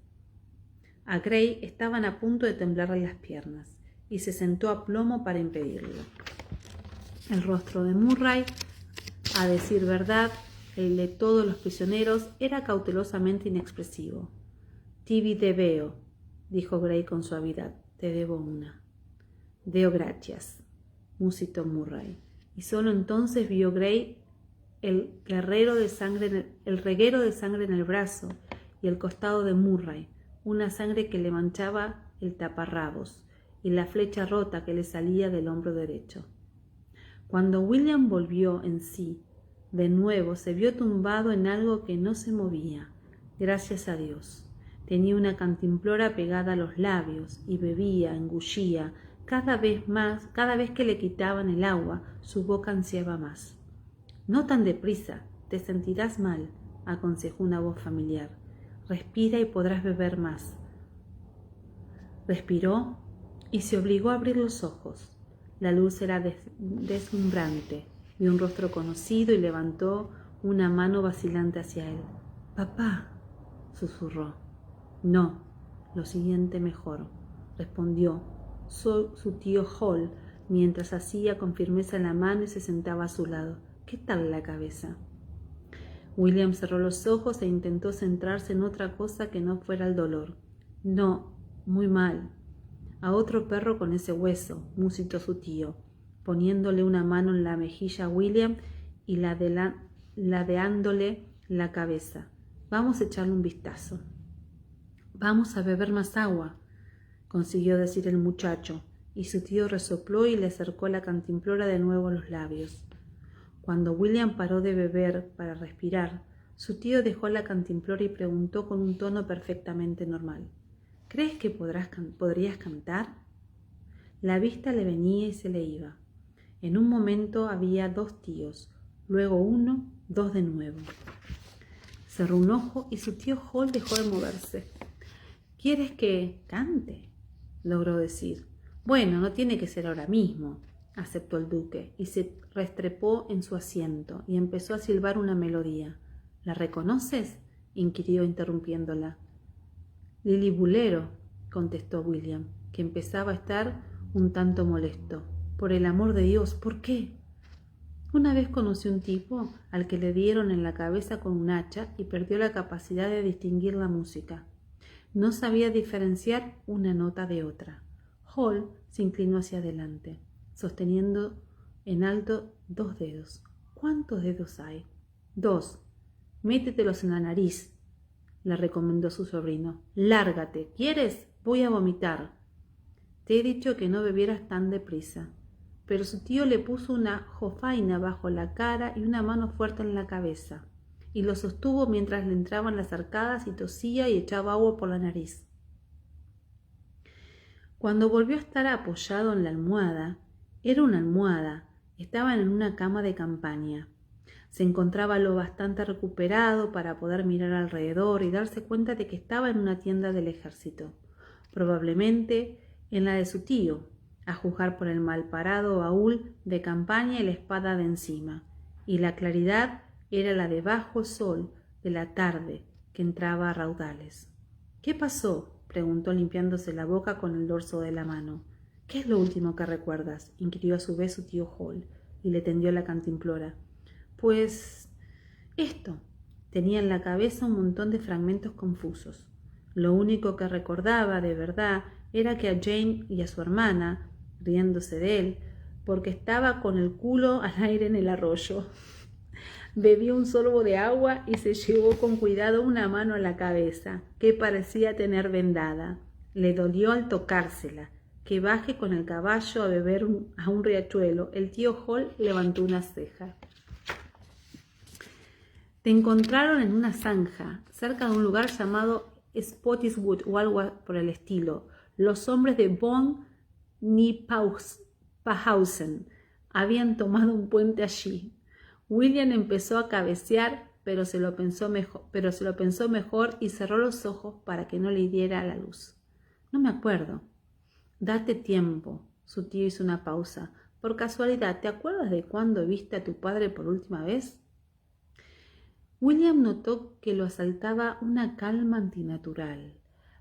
A Gray estaban a punto de temblarle las piernas, y se sentó a plomo para impedirlo. El rostro de Murray A decir verdad, el de todos los prisioneros era cautelosamente inexpresivo. «Tibi te veo», dijo Gray con suavidad. «Te debo una». «Deo gracias», musitó Murray. Y solo entonces vio Gray el reguero de sangre en el brazo y el costado de Murray, una sangre que le manchaba el taparrabos y la flecha rota que le salía del hombro derecho. Cuando William volvió en sí, de nuevo se vio tumbado en algo que no se movía. Gracias a Dios. Tenía una cantimplora pegada a los labios y bebía, engullía. Cada vez que le quitaban el agua, su boca ansiaba más. «No tan deprisa, te sentirás mal», aconsejó una voz familiar. «Respira y podrás beber más». Respiró y se obligó a abrir los ojos. La luz era deslumbrante. Vio un rostro conocido y levantó una mano vacilante hacia él. «Papá», susurró. «No, lo siguiente mejor», respondió su tío Hall, mientras hacía con firmeza la mano y se sentaba a su lado. «¿Qué tal la cabeza?» William cerró los ojos e intentó centrarse en otra cosa que no fuera el dolor. «No, muy mal». «A otro perro con ese hueso», musitó su tío, poniéndole una mano en la mejilla a William y ladeándole la cabeza. «Vamos a echarle un vistazo». «Vamos a beber más agua», consiguió decir el muchacho, y su tío resopló y le acercó la cantimplora de nuevo a los labios. Cuando William paró de beber para respirar, su tío dejó la cantimplora y preguntó con un tono perfectamente normal: «¿Crees que podrías cantar?» La vista le venía y se le iba. En un momento había 2 tíos, luego 1, 2 de nuevo. Cerró un ojo y su tío Hall dejó de moverse. «¿Quieres que cante?», logró decir. «Bueno, no tiene que ser ahora mismo», aceptó el duque, y se restrepó en su asiento y empezó a silbar una melodía. «¿La reconoces?», inquirió interrumpiéndola. «Lilibulero», contestó William, que empezaba a estar un tanto molesto. «Por el amor de Dios, ¿por qué?». «Una vez conocí un tipo al que le dieron en la cabeza con un hacha y perdió la capacidad de distinguir la música. No sabía diferenciar una nota de otra». Hall se inclinó hacia adelante, sosteniendo en alto 2 dedos. «¿Cuántos dedos hay?». «2. Métetelos en la nariz», le recomendó su sobrino. «Lárgate. ¿Quieres? Voy a vomitar». «Te he dicho que no bebieras tan deprisa». Pero su tío le puso una jofaina bajo la cara y una mano fuerte en la cabeza, y lo sostuvo mientras le entraban las arcadas y tosía y echaba agua por la nariz. Cuando volvió a estar apoyado en la almohada, era una almohada, estaban en una cama de campaña. Se encontraba lo bastante recuperado para poder mirar alrededor y darse cuenta de que estaba en una tienda del ejército, probablemente en la de su tío, a juzgar por el malparado baúl de campaña y la espada de encima, y la claridad era la de bajo sol de la tarde que entraba a raudales. «¿Qué pasó?», preguntó limpiándose la boca con el dorso de la mano. «¿Qué es lo último que recuerdas?», inquirió a su vez su tío Hall, y le tendió la cantimplora. «Pues esto». Tenía en la cabeza un montón de fragmentos confusos. Lo único que recordaba de verdad era que a Jane y a su hermana, riéndose de él, porque estaba con el culo al aire en el arroyo. Bebió un sorbo de agua y se llevó con cuidado una mano a la cabeza, que parecía tener vendada. Le dolió al tocársela. «Que baje con el caballo a beber a un riachuelo». El tío Hall levantó una ceja. «Te encontraron en una zanja, cerca de un lugar llamado Spottiswood o algo por el estilo. Los hombres de von Kniphausen habían tomado un puente allí». William empezó a cabecear, pero se lo pensó mejor y cerró los ojos para que no le diera la luz. «No me acuerdo». «Date tiempo», su tío hizo una pausa. «Por casualidad, ¿te acuerdas de cuándo viste a tu padre por última vez?». William notó que lo asaltaba una calma antinatural.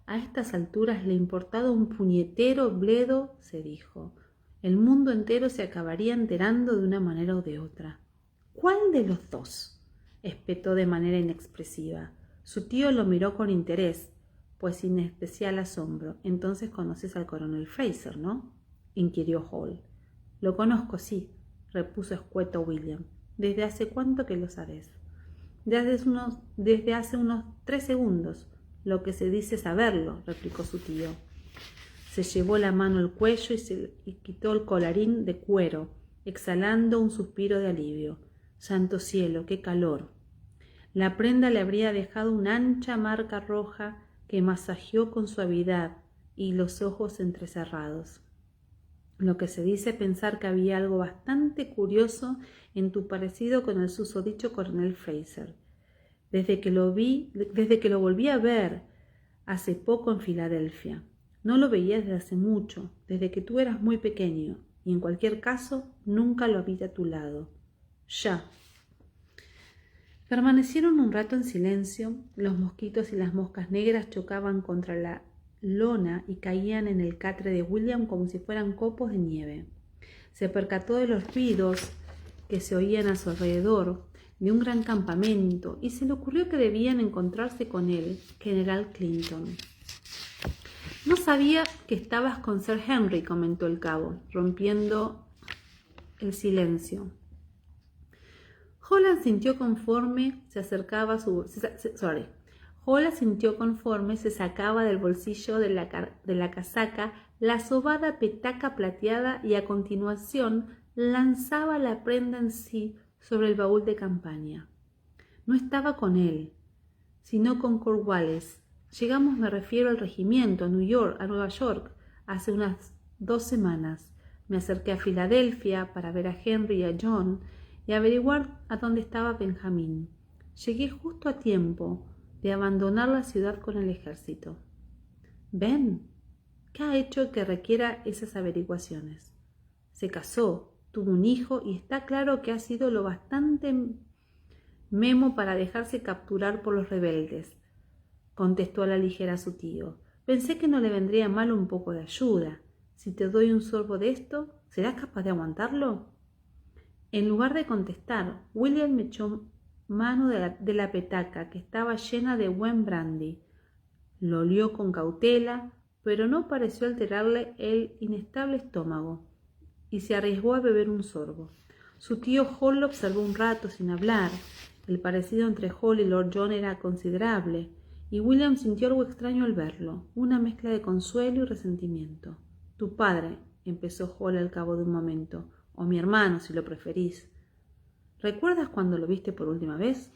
A estas alturas le importaba un puñetero bledo, se dijo. El mundo entero se acabaría enterando de una manera o de otra. ¿Cuál de los dos? Espetó de manera inexpresiva. Su tío lo miró con interés, pues sin especial asombro. Entonces conoces al coronel Fraser, ¿no? Inquirió Hall. Lo conozco, sí, repuso escueto William. ¿Desde hace cuánto que lo sabes? Desde hace unos 3 segundos. Lo que se dice saberlo, replicó su tío. Se llevó la mano al cuello y quitó el colarín de cuero, exhalando un suspiro de alivio. Santo cielo, qué calor. La prenda le habría dejado una ancha marca roja que masajeó con suavidad y los ojos entrecerrados. Lo que se dice pensar que había algo bastante curioso en tu parecido con el susodicho coronel Fraser. Desde que lo volví a ver hace poco en Filadelfia. No lo veía desde hace mucho, desde que tú eras muy pequeño, y en cualquier caso nunca lo vi a tu lado. Ya. Permanecieron un rato en silencio. Los mosquitos y las moscas negras chocaban contra la lona y caían en el catre de William como si fueran copos de nieve. Se percató de los ruidos que se oían a su alrededor, de un gran campamento, y se le ocurrió que debían encontrarse con el general Clinton. No sabía que estabas con Sir Henry, comentó el cabo, rompiendo el silencio. Holland sintió conforme se sacaba del bolsillo de la casaca la sobada petaca plateada y a continuación lanzaba la prenda en sí sobre el baúl de campaña. No estaba con él, sino con Cornwallis. Llegamos, me refiero al regimiento, a Nueva York, hace unas 2 semanas. Me acerqué a Filadelfia para ver a Henry y a John y averiguar a dónde estaba Benjamín. Llegué justo a tiempo de abandonar la ciudad con el ejército. Ben, ¿qué ha hecho que requiera esas averiguaciones? Se casó, tuvo un hijo y está claro que ha sido lo bastante memo para dejarse capturar por los rebeldes, contestó a la ligera su tío. Pensé que no le vendría mal un poco de ayuda. Si te doy un sorbo de esto, ¿serás capaz de aguantarlo? En lugar de contestar, William echó mano de la petaca, que estaba llena de buen brandy. Lo olió con cautela, pero no pareció alterarle el inestable estómago, y se arriesgó a beber un sorbo. Su tío Hall lo observó un rato sin hablar. El parecido entre Hall y Lord John era considerable, y William sintió algo extraño al verlo, una mezcla de consuelo y resentimiento. Tu padre, empezó Hall al cabo de un momento, o mi hermano, si lo preferís. ¿Recuerdas cuando lo viste por última vez?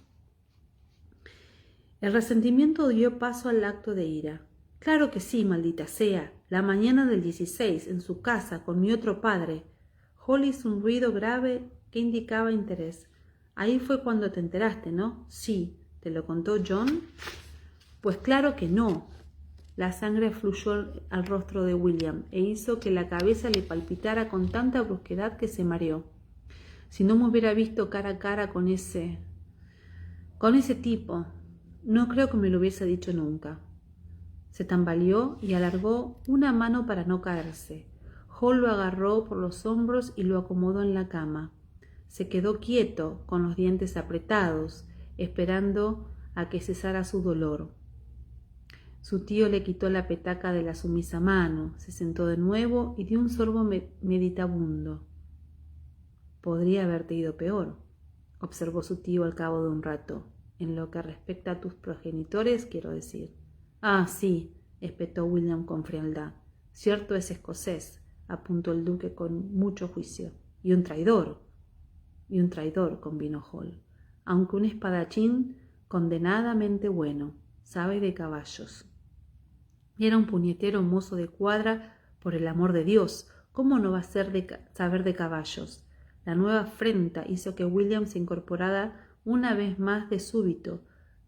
El resentimiento dio paso al acto de ira. Claro que sí, maldita sea, la mañana del 16, en su casa, con mi otro padre. Hall hizo un ruido grave que indicaba interés. Ahí fue cuando te enteraste, ¿no? Sí. ¿Te lo contó John? Pues claro que no. La sangre fluyó al rostro de William e hizo que la cabeza le palpitara con tanta brusquedad que se mareó. Si no me hubiera visto cara a cara con ese tipo, no creo que me lo hubiese dicho nunca. Se tambaleó y alargó una mano para no caerse. Hall lo agarró por los hombros y lo acomodó en la cama. Se quedó quieto, con los dientes apretados, esperando a que cesara su dolor. Su tío le quitó la petaca de la sumisa mano, se sentó de nuevo y dio un sorbo meditabundo. Podría haberte ido peor, observó su tío al cabo de un rato. En lo que respecta a tus progenitores, quiero decir. Ah, sí, espetó William con frialdad. Cierto es escocés, apuntó el duque con mucho juicio. Y un traidor, convino Hall. Aunque un espadachín condenadamente bueno, sabe de caballos. Era un puñetero mozo de cuadra, por el amor de Dios. ¿Cómo no va a saber de caballos? La nueva afrenta hizo que William se incorporara una vez más de súbito,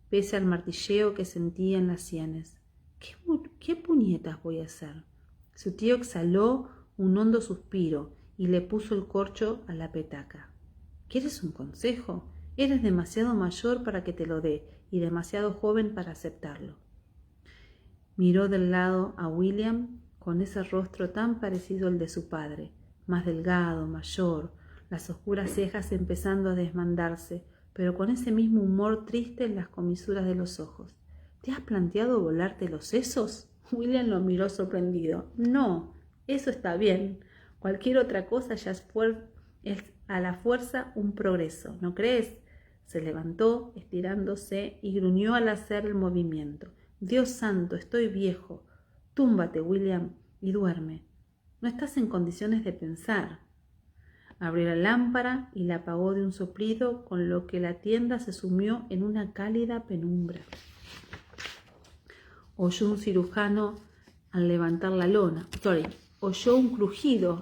pese al martilleo que sentía en las sienes. ¿Qué puñetas voy a hacer? Su tío exhaló un hondo suspiro y le puso el corcho a la petaca. ¿Quieres un consejo? Eres demasiado mayor para que te lo dé y demasiado joven para aceptarlo. Miró del lado a William con ese rostro tan parecido al de su padre, más delgado, mayor, las oscuras cejas empezando a desmandarse, pero con ese mismo humor triste en las comisuras de los ojos. ¿Te has planteado volarte los sesos? William lo miró sorprendido. No, eso está bien. Cualquier otra cosa ya es a la fuerza un progreso, ¿no crees? Se levantó, estirándose, y gruñó al hacer el movimiento. Dios santo, estoy viejo. Túmbate, William, y duerme. No estás en condiciones de pensar. Abrió la lámpara y la apagó de un soplido, con lo que la tienda se sumió en una cálida penumbra. Oyó un crujido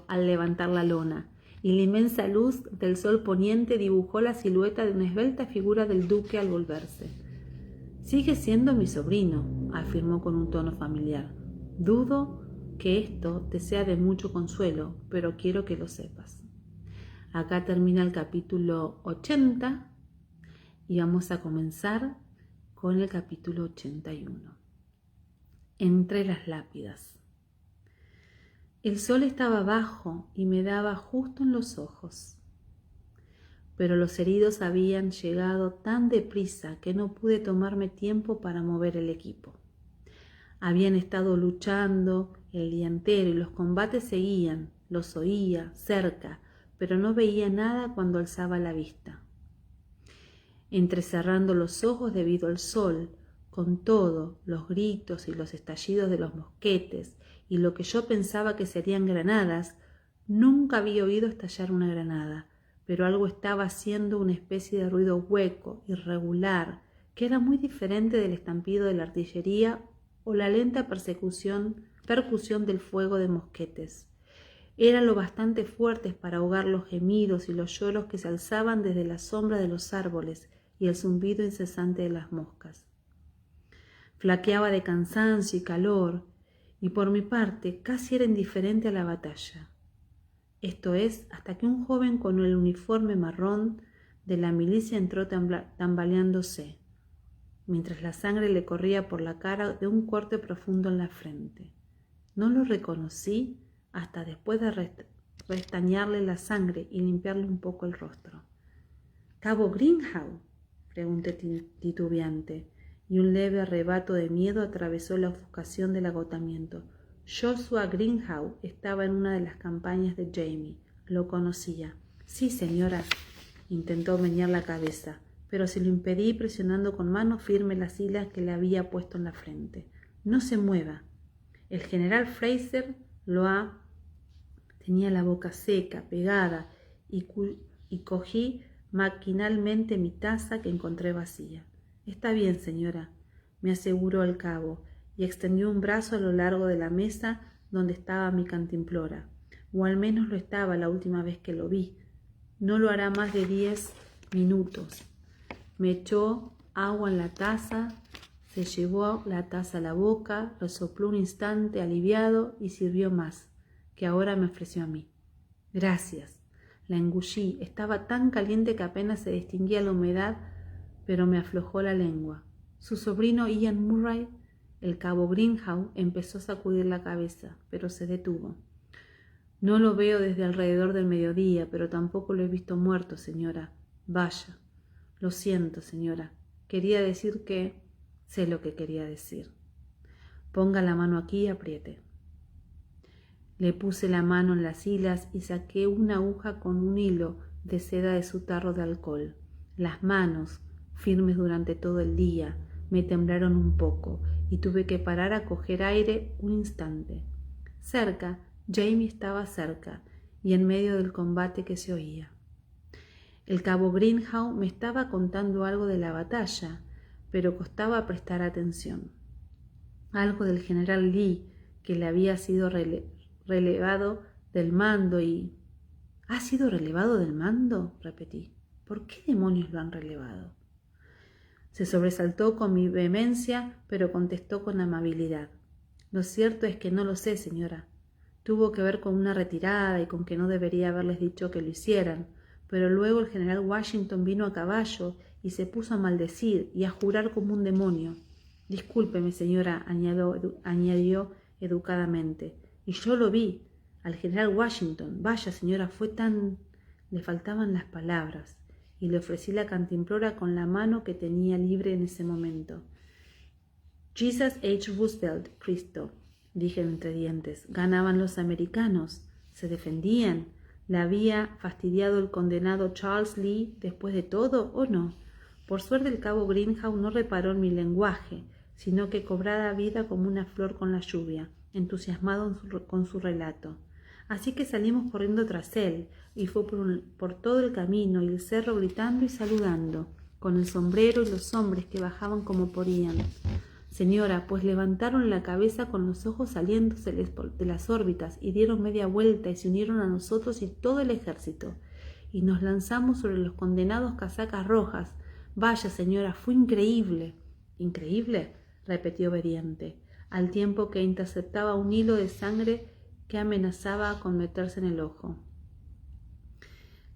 al levantar la lona, y la inmensa luz del sol poniente dibujó la silueta de una esbelta figura del duque al volverse. «Sigue siendo mi sobrino», afirmó con un tono familiar. «Dudo que esto te sea de mucho consuelo, pero quiero que lo sepas». Acá termina el capítulo 80 y vamos a comenzar con el capítulo 81. Entre las lápidas. El sol estaba bajo y me daba justo en los ojos, pero los heridos habían llegado tan deprisa que no pude tomarme tiempo para mover el equipo. Habían estado luchando el día entero y los combates seguían, los oía cerca, pero no veía nada cuando alzaba la vista. Entrecerrando los ojos debido al sol, con todo, los gritos y los estallidos de los mosquetes y lo que yo pensaba que serían granadas, nunca había oído estallar una granada, pero algo estaba haciendo una especie de ruido hueco, irregular, que era muy diferente del estampido de la artillería o la lenta percusión del fuego de mosquetes. Eran lo bastante fuertes para ahogar los gemidos y los lloros que se alzaban desde la sombra de los árboles y el zumbido incesante de las moscas. Flaqueaba de cansancio y calor, y por mi parte casi era indiferente a la batalla. Esto es, hasta que un joven con el uniforme marrón de la milicia entró tambaleándose, mientras la sangre le corría por la cara de un corte profundo en la frente. No lo reconocí hasta después de restañarle la sangre y limpiarle un poco el rostro. «¿Cabo Greenhow?», pregunté titubeante, y un leve arrebato de miedo atravesó la ofuscación del agotamiento. Joshua Greenhow estaba en una de las campañas de Jamie. Lo conocía. «Sí, señora», intentó menear la cabeza, pero se lo impedí presionando con mano firme las hilas que le había puesto en la frente. «No se mueva. El general Fraser tenía la boca seca, pegada, y cogí maquinalmente mi taza que encontré vacía. «Está bien, señora», me aseguró el cabo, y extendió un brazo a lo largo de la mesa donde estaba mi cantimplora, o al menos lo estaba la última vez que lo vi. «No lo hará más de 10 minutos». Me echó agua en la taza, se llevó la taza a la boca, lo sopló un instante aliviado y sirvió más, que ahora me ofreció a mí. «Gracias». La engullí. Estaba tan caliente que apenas se distinguía la humedad, pero me aflojó la lengua. Su sobrino Ian Murray, el cabo Greenhow, empezó a sacudir la cabeza, pero se detuvo. «No lo veo desde alrededor del mediodía, pero tampoco lo he visto muerto, señora». «Vaya». «Lo siento, señora. Quería decir que...». «Sé lo que quería decir». «Ponga la mano aquí y apriete». Le puse la mano en las hilas y saqué una aguja con un hilo de seda de su tarro de alcohol. Las manos, firmes durante todo el día, me temblaron un poco y tuve que parar a coger aire un instante. Cerca, Jamie estaba cerca y en medio del combate que se oía. El cabo Greenhow me estaba contando algo de la batalla, pero costaba prestar atención. Algo del general Lee, que le había sido relevado del mando y... «¿Ha sido relevado del mando?», repetí. «¿Por qué demonios lo han relevado?». Se sobresaltó con mi vehemencia, pero contestó con amabilidad. «Lo cierto es que no lo sé, señora. Tuvo que ver con una retirada y con que no debería haberles dicho que lo hicieran, pero luego el general Washington vino a caballo y se puso a maldecir y a jurar como un demonio. Discúlpeme, señora», añadió educadamente, «y yo lo vi, al general Washington. Vaya, señora, fue tan Le faltaban las palabras, y le ofrecí la cantimplora con la mano que tenía libre en ese momento. Jesus H. Roosevelt, Cristo, dije entre dientes. ¿Ganaban los americanos? ¿Se defendían? ¿La había fastidiado el condenado Charles Lee después de todo o no? Por suerte el cabo Greenhouse no reparó en mi lenguaje, sino que cobraba vida como una flor con la lluvia, entusiasmado con su relato. Así que salimos corriendo tras él, y fue por todo el camino y el cerro gritando y saludando, con el sombrero y los hombres que bajaban como podían. Señora, pues levantaron la cabeza con los ojos saliéndoseles de las órbitas y dieron media vuelta y se unieron a nosotros y todo el ejército. Y nos lanzamos sobre los condenados casacas rojas. Vaya, señora, fue increíble. ¿Increíble?, repitió obediente, al tiempo que interceptaba un hilo de sangre que amenazaba con meterse en el ojo.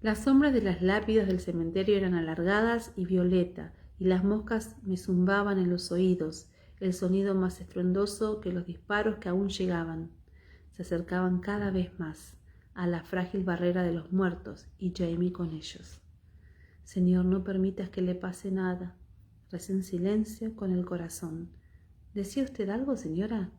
Las sombras de las lápidas del cementerio eran alargadas y violeta, y las moscas me zumbaban en los oídos, el sonido más estruendoso que los disparos que aún llegaban. Se acercaban cada vez más a la frágil barrera de los muertos, y Jamie con ellos. Señor, no permitas que le pase nada. Recé en silencio con el corazón. ¿Decía usted algo, señora?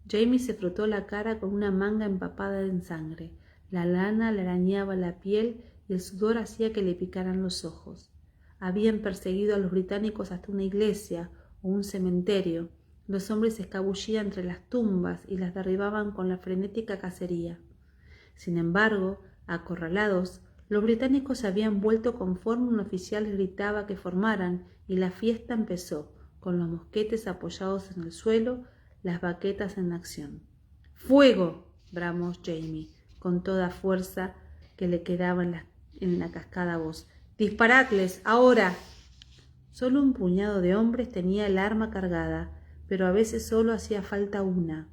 Jamie se frotó la cara con una manga empapada en sangre. La lana le arañaba la piel y el sudor hacía que le picaran los ojos. Habían perseguido a los británicos hasta una iglesia o un cementerio. Los hombres se escabullían entre las tumbas y las derribaban con la frenética cacería. Sin embargo, acorralados, los británicos se habían vuelto conforme un oficial les gritaba que formaran, y la fiesta empezó, con los mosquetes apoyados en el suelo, las baquetas en acción. ¡Fuego!, bramó Jamie, con toda fuerza que le quedaba en la cascada voz. ¡Disparadles, ahora! Solo un puñado de hombres tenía el arma cargada, pero a veces solo hacía falta una.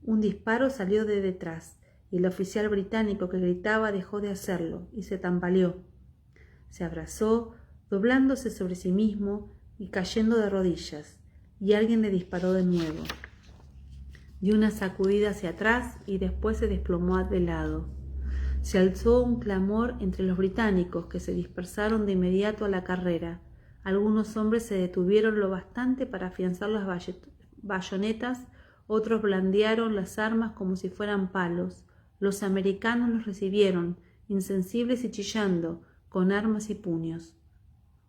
Un disparo salió de detrás, y el oficial británico que gritaba dejó de hacerlo y se tambaleó. Se abrazó, doblándose sobre sí mismo y cayendo de rodillas, y alguien le disparó de nuevo. Dio una sacudida hacia atrás y después se desplomó de lado. Se alzó un clamor entre los británicos que se dispersaron de inmediato a la carrera. Algunos hombres se detuvieron lo bastante para afianzar las bayonetas, otros blandearon las armas como si fueran palos. Los americanos los recibieron, insensibles y chillando, con armas y puños.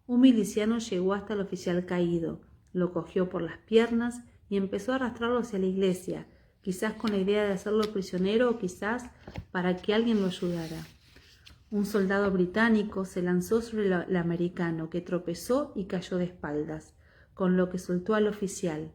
Un miliciano llegó hasta el oficial caído, lo cogió por las piernas y empezó a arrastrarlo hacia la iglesia, quizás con la idea de hacerlo prisionero o quizás para que alguien lo ayudara. Un soldado británico se lanzó sobre el americano, que tropezó y cayó de espaldas, con lo que soltó al oficial.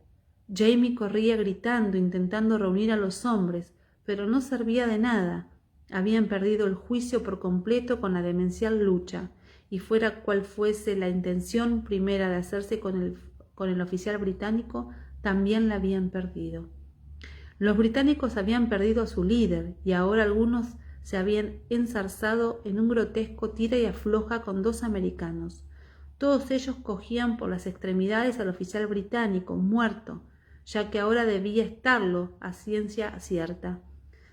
Jamie corría gritando, intentando reunir a los hombres, pero no servía de nada. Habían perdido el juicio por completo con la demencial lucha, y fuera cual fuese la intención primera de hacerse con el oficial británico, también la habían perdido. Los británicos habían perdido a su líder, y ahora algunos se habían enzarzado en un grotesco tira y afloja con dos americanos. Todos ellos cogían por las extremidades al oficial británico, muerto, ya que ahora debía estarlo a ciencia cierta,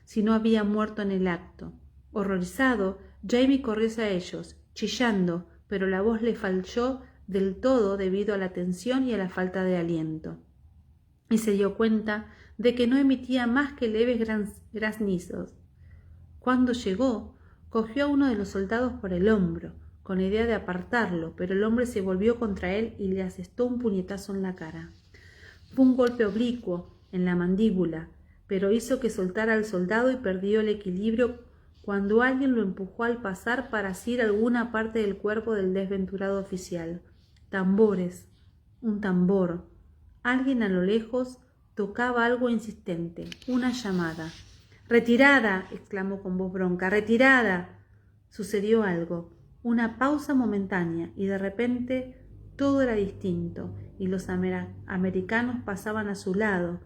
si no había muerto en el acto. Horrorizado, Jamie corrió hacia ellos, chillando, pero la voz le falló del todo debido a la tensión y a la falta de aliento. Y se dio cuenta de que no emitía más que leves graznidos. Cuando llegó, cogió a uno de los soldados por el hombro, con la idea de apartarlo, pero el hombre se volvió contra él y le asestó un puñetazo en la cara. Fue un golpe oblicuo en la mandíbula, pero hizo que soltara al soldado y perdió el equilibrio cuando alguien lo empujó al pasar para asir alguna parte del cuerpo del desventurado oficial. Tambores, un tambor. Alguien a lo lejos tocaba algo insistente, una llamada. «¡Retirada!», exclamó con voz bronca. «¡Retirada!». Sucedió algo, una pausa momentánea, y de repente todo era distinto, y los americanos pasaban a su lado,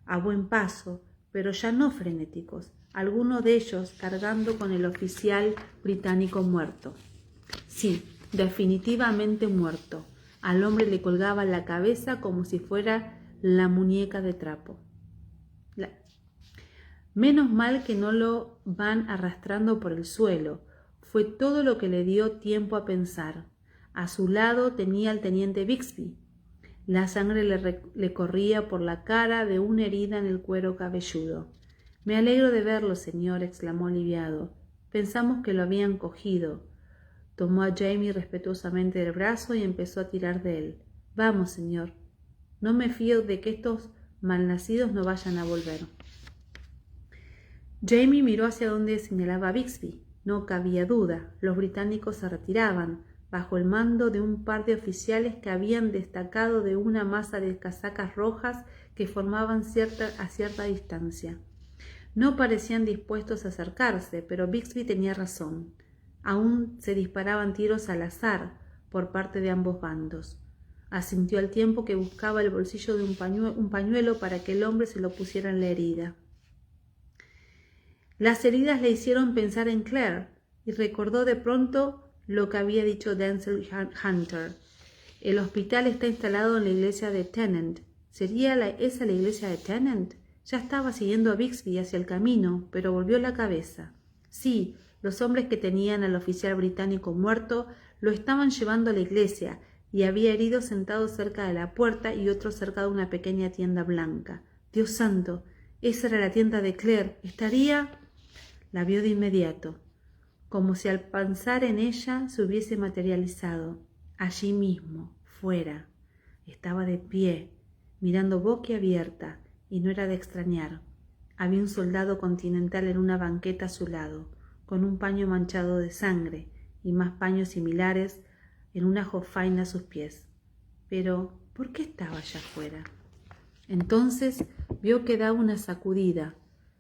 a buen paso, pero ya no frenéticos, algunos de ellos cargando con el oficial británico muerto. Sí, definitivamente muerto. Al hombre le colgaba la cabeza como si fuera la muñeca de trapo. Menos mal que no lo van arrastrando por el suelo. Fue todo lo que le dio tiempo a pensar. A su lado tenía al teniente Bixby. La sangre le corría por la cara de una herida en el cuero cabelludo. «Me alegro de verlo, señor», exclamó aliviado. «Pensamos que lo habían cogido». Tomó a Jamie respetuosamente del brazo y empezó a tirar de él. «Vamos, señor. No me fío de que estos malnacidos no vayan a volver». Jamie miró hacia donde señalaba Bixby. No cabía duda. Los británicos se retiraban, bajo el mando de un par de oficiales que habían destacado de una masa de casacas rojas que formaban a cierta distancia. No parecían dispuestos a acercarse, pero Bixby tenía razón. Aún se disparaban tiros al azar por parte de ambos bandos. Asintió al tiempo que buscaba el bolsillo de un pañuelo para que el hombre se lo pusiera en la herida. Las heridas le hicieron pensar en Claire y recordó de pronto lo que había dicho Denzel Hunter. «El hospital está instalado en la iglesia de Tennant». ¿Sería esa la iglesia de Tennant? Ya estaba siguiendo a Bixby hacia el camino, pero volvió la cabeza. Sí, los hombres que tenían al oficial británico muerto lo estaban llevando a la iglesia, y había heridos sentados cerca de la puerta y otros cerca de una pequeña tienda blanca. Dios santo, esa era la tienda de Claire. ¿Estaría? La vio de inmediato, como si al pensar en ella se hubiese materializado. Allí mismo, fuera, estaba de pie, mirando boquiabierta, y no era de extrañar. Había un soldado continental en una banqueta a su lado, con un paño manchado de sangre y más paños similares en una jofaina a sus pies. Pero, ¿por qué estaba allá afuera? Entonces vio que daba una sacudida,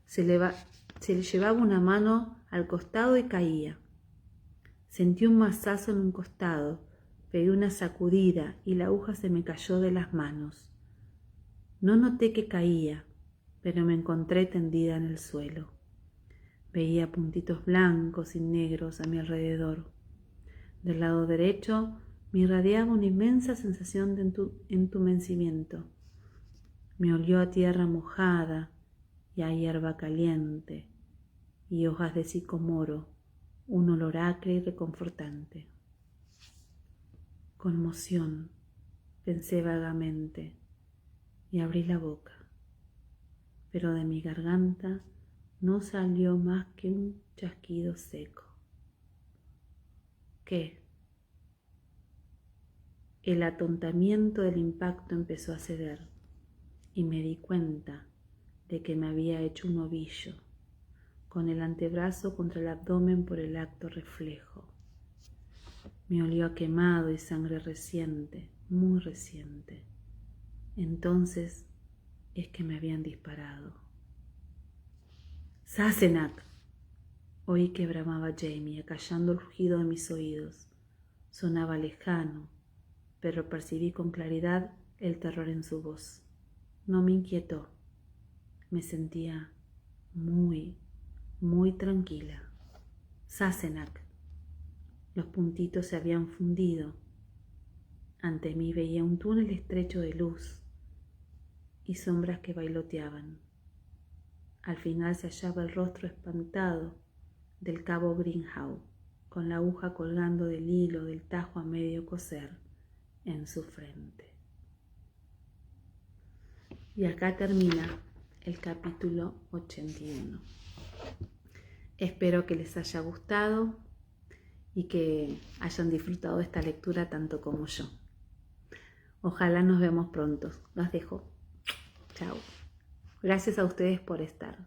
se le llevaba una mano al costado y caía. Sentí un mazazo en un costado, pegué una sacudida y la aguja se me cayó de las manos. No noté que caía, pero me encontré tendida en el suelo. Veía puntitos blancos y negros a mi alrededor. Del lado derecho me irradiaba una inmensa sensación de entumecimiento. Me olió a tierra mojada y a hierba caliente y hojas de sicomoro, un olor acre y reconfortante. Conmoción, pensé vagamente, y abrí la boca, pero de mi garganta no salió más que un chasquido seco. ¿Qué? El atontamiento del impacto empezó a ceder y me di cuenta de que me había hecho un ovillo, con el antebrazo contra el abdomen por el acto reflejo. Me olió a quemado y sangre reciente, muy reciente. Entonces es que me habían disparado. «¡Sassenach!», oí que bramaba Jamie, acallando el rugido de mis oídos. Sonaba lejano, pero percibí con claridad el terror en su voz. No me inquietó. Me sentía muy, muy tranquila. «Sassenach». Los puntitos se habían fundido. Ante mí veía un túnel estrecho de luz y sombras que bailoteaban. Al final se hallaba el rostro espantado del cabo Greenhow, con la aguja colgando del hilo del tajo a medio coser en su frente. Y acá termina el capítulo 81. Espero que les haya gustado y que hayan disfrutado de esta lectura tanto como yo. Ojalá nos vemos pronto. Los dejo. Chao. Gracias a ustedes por estar.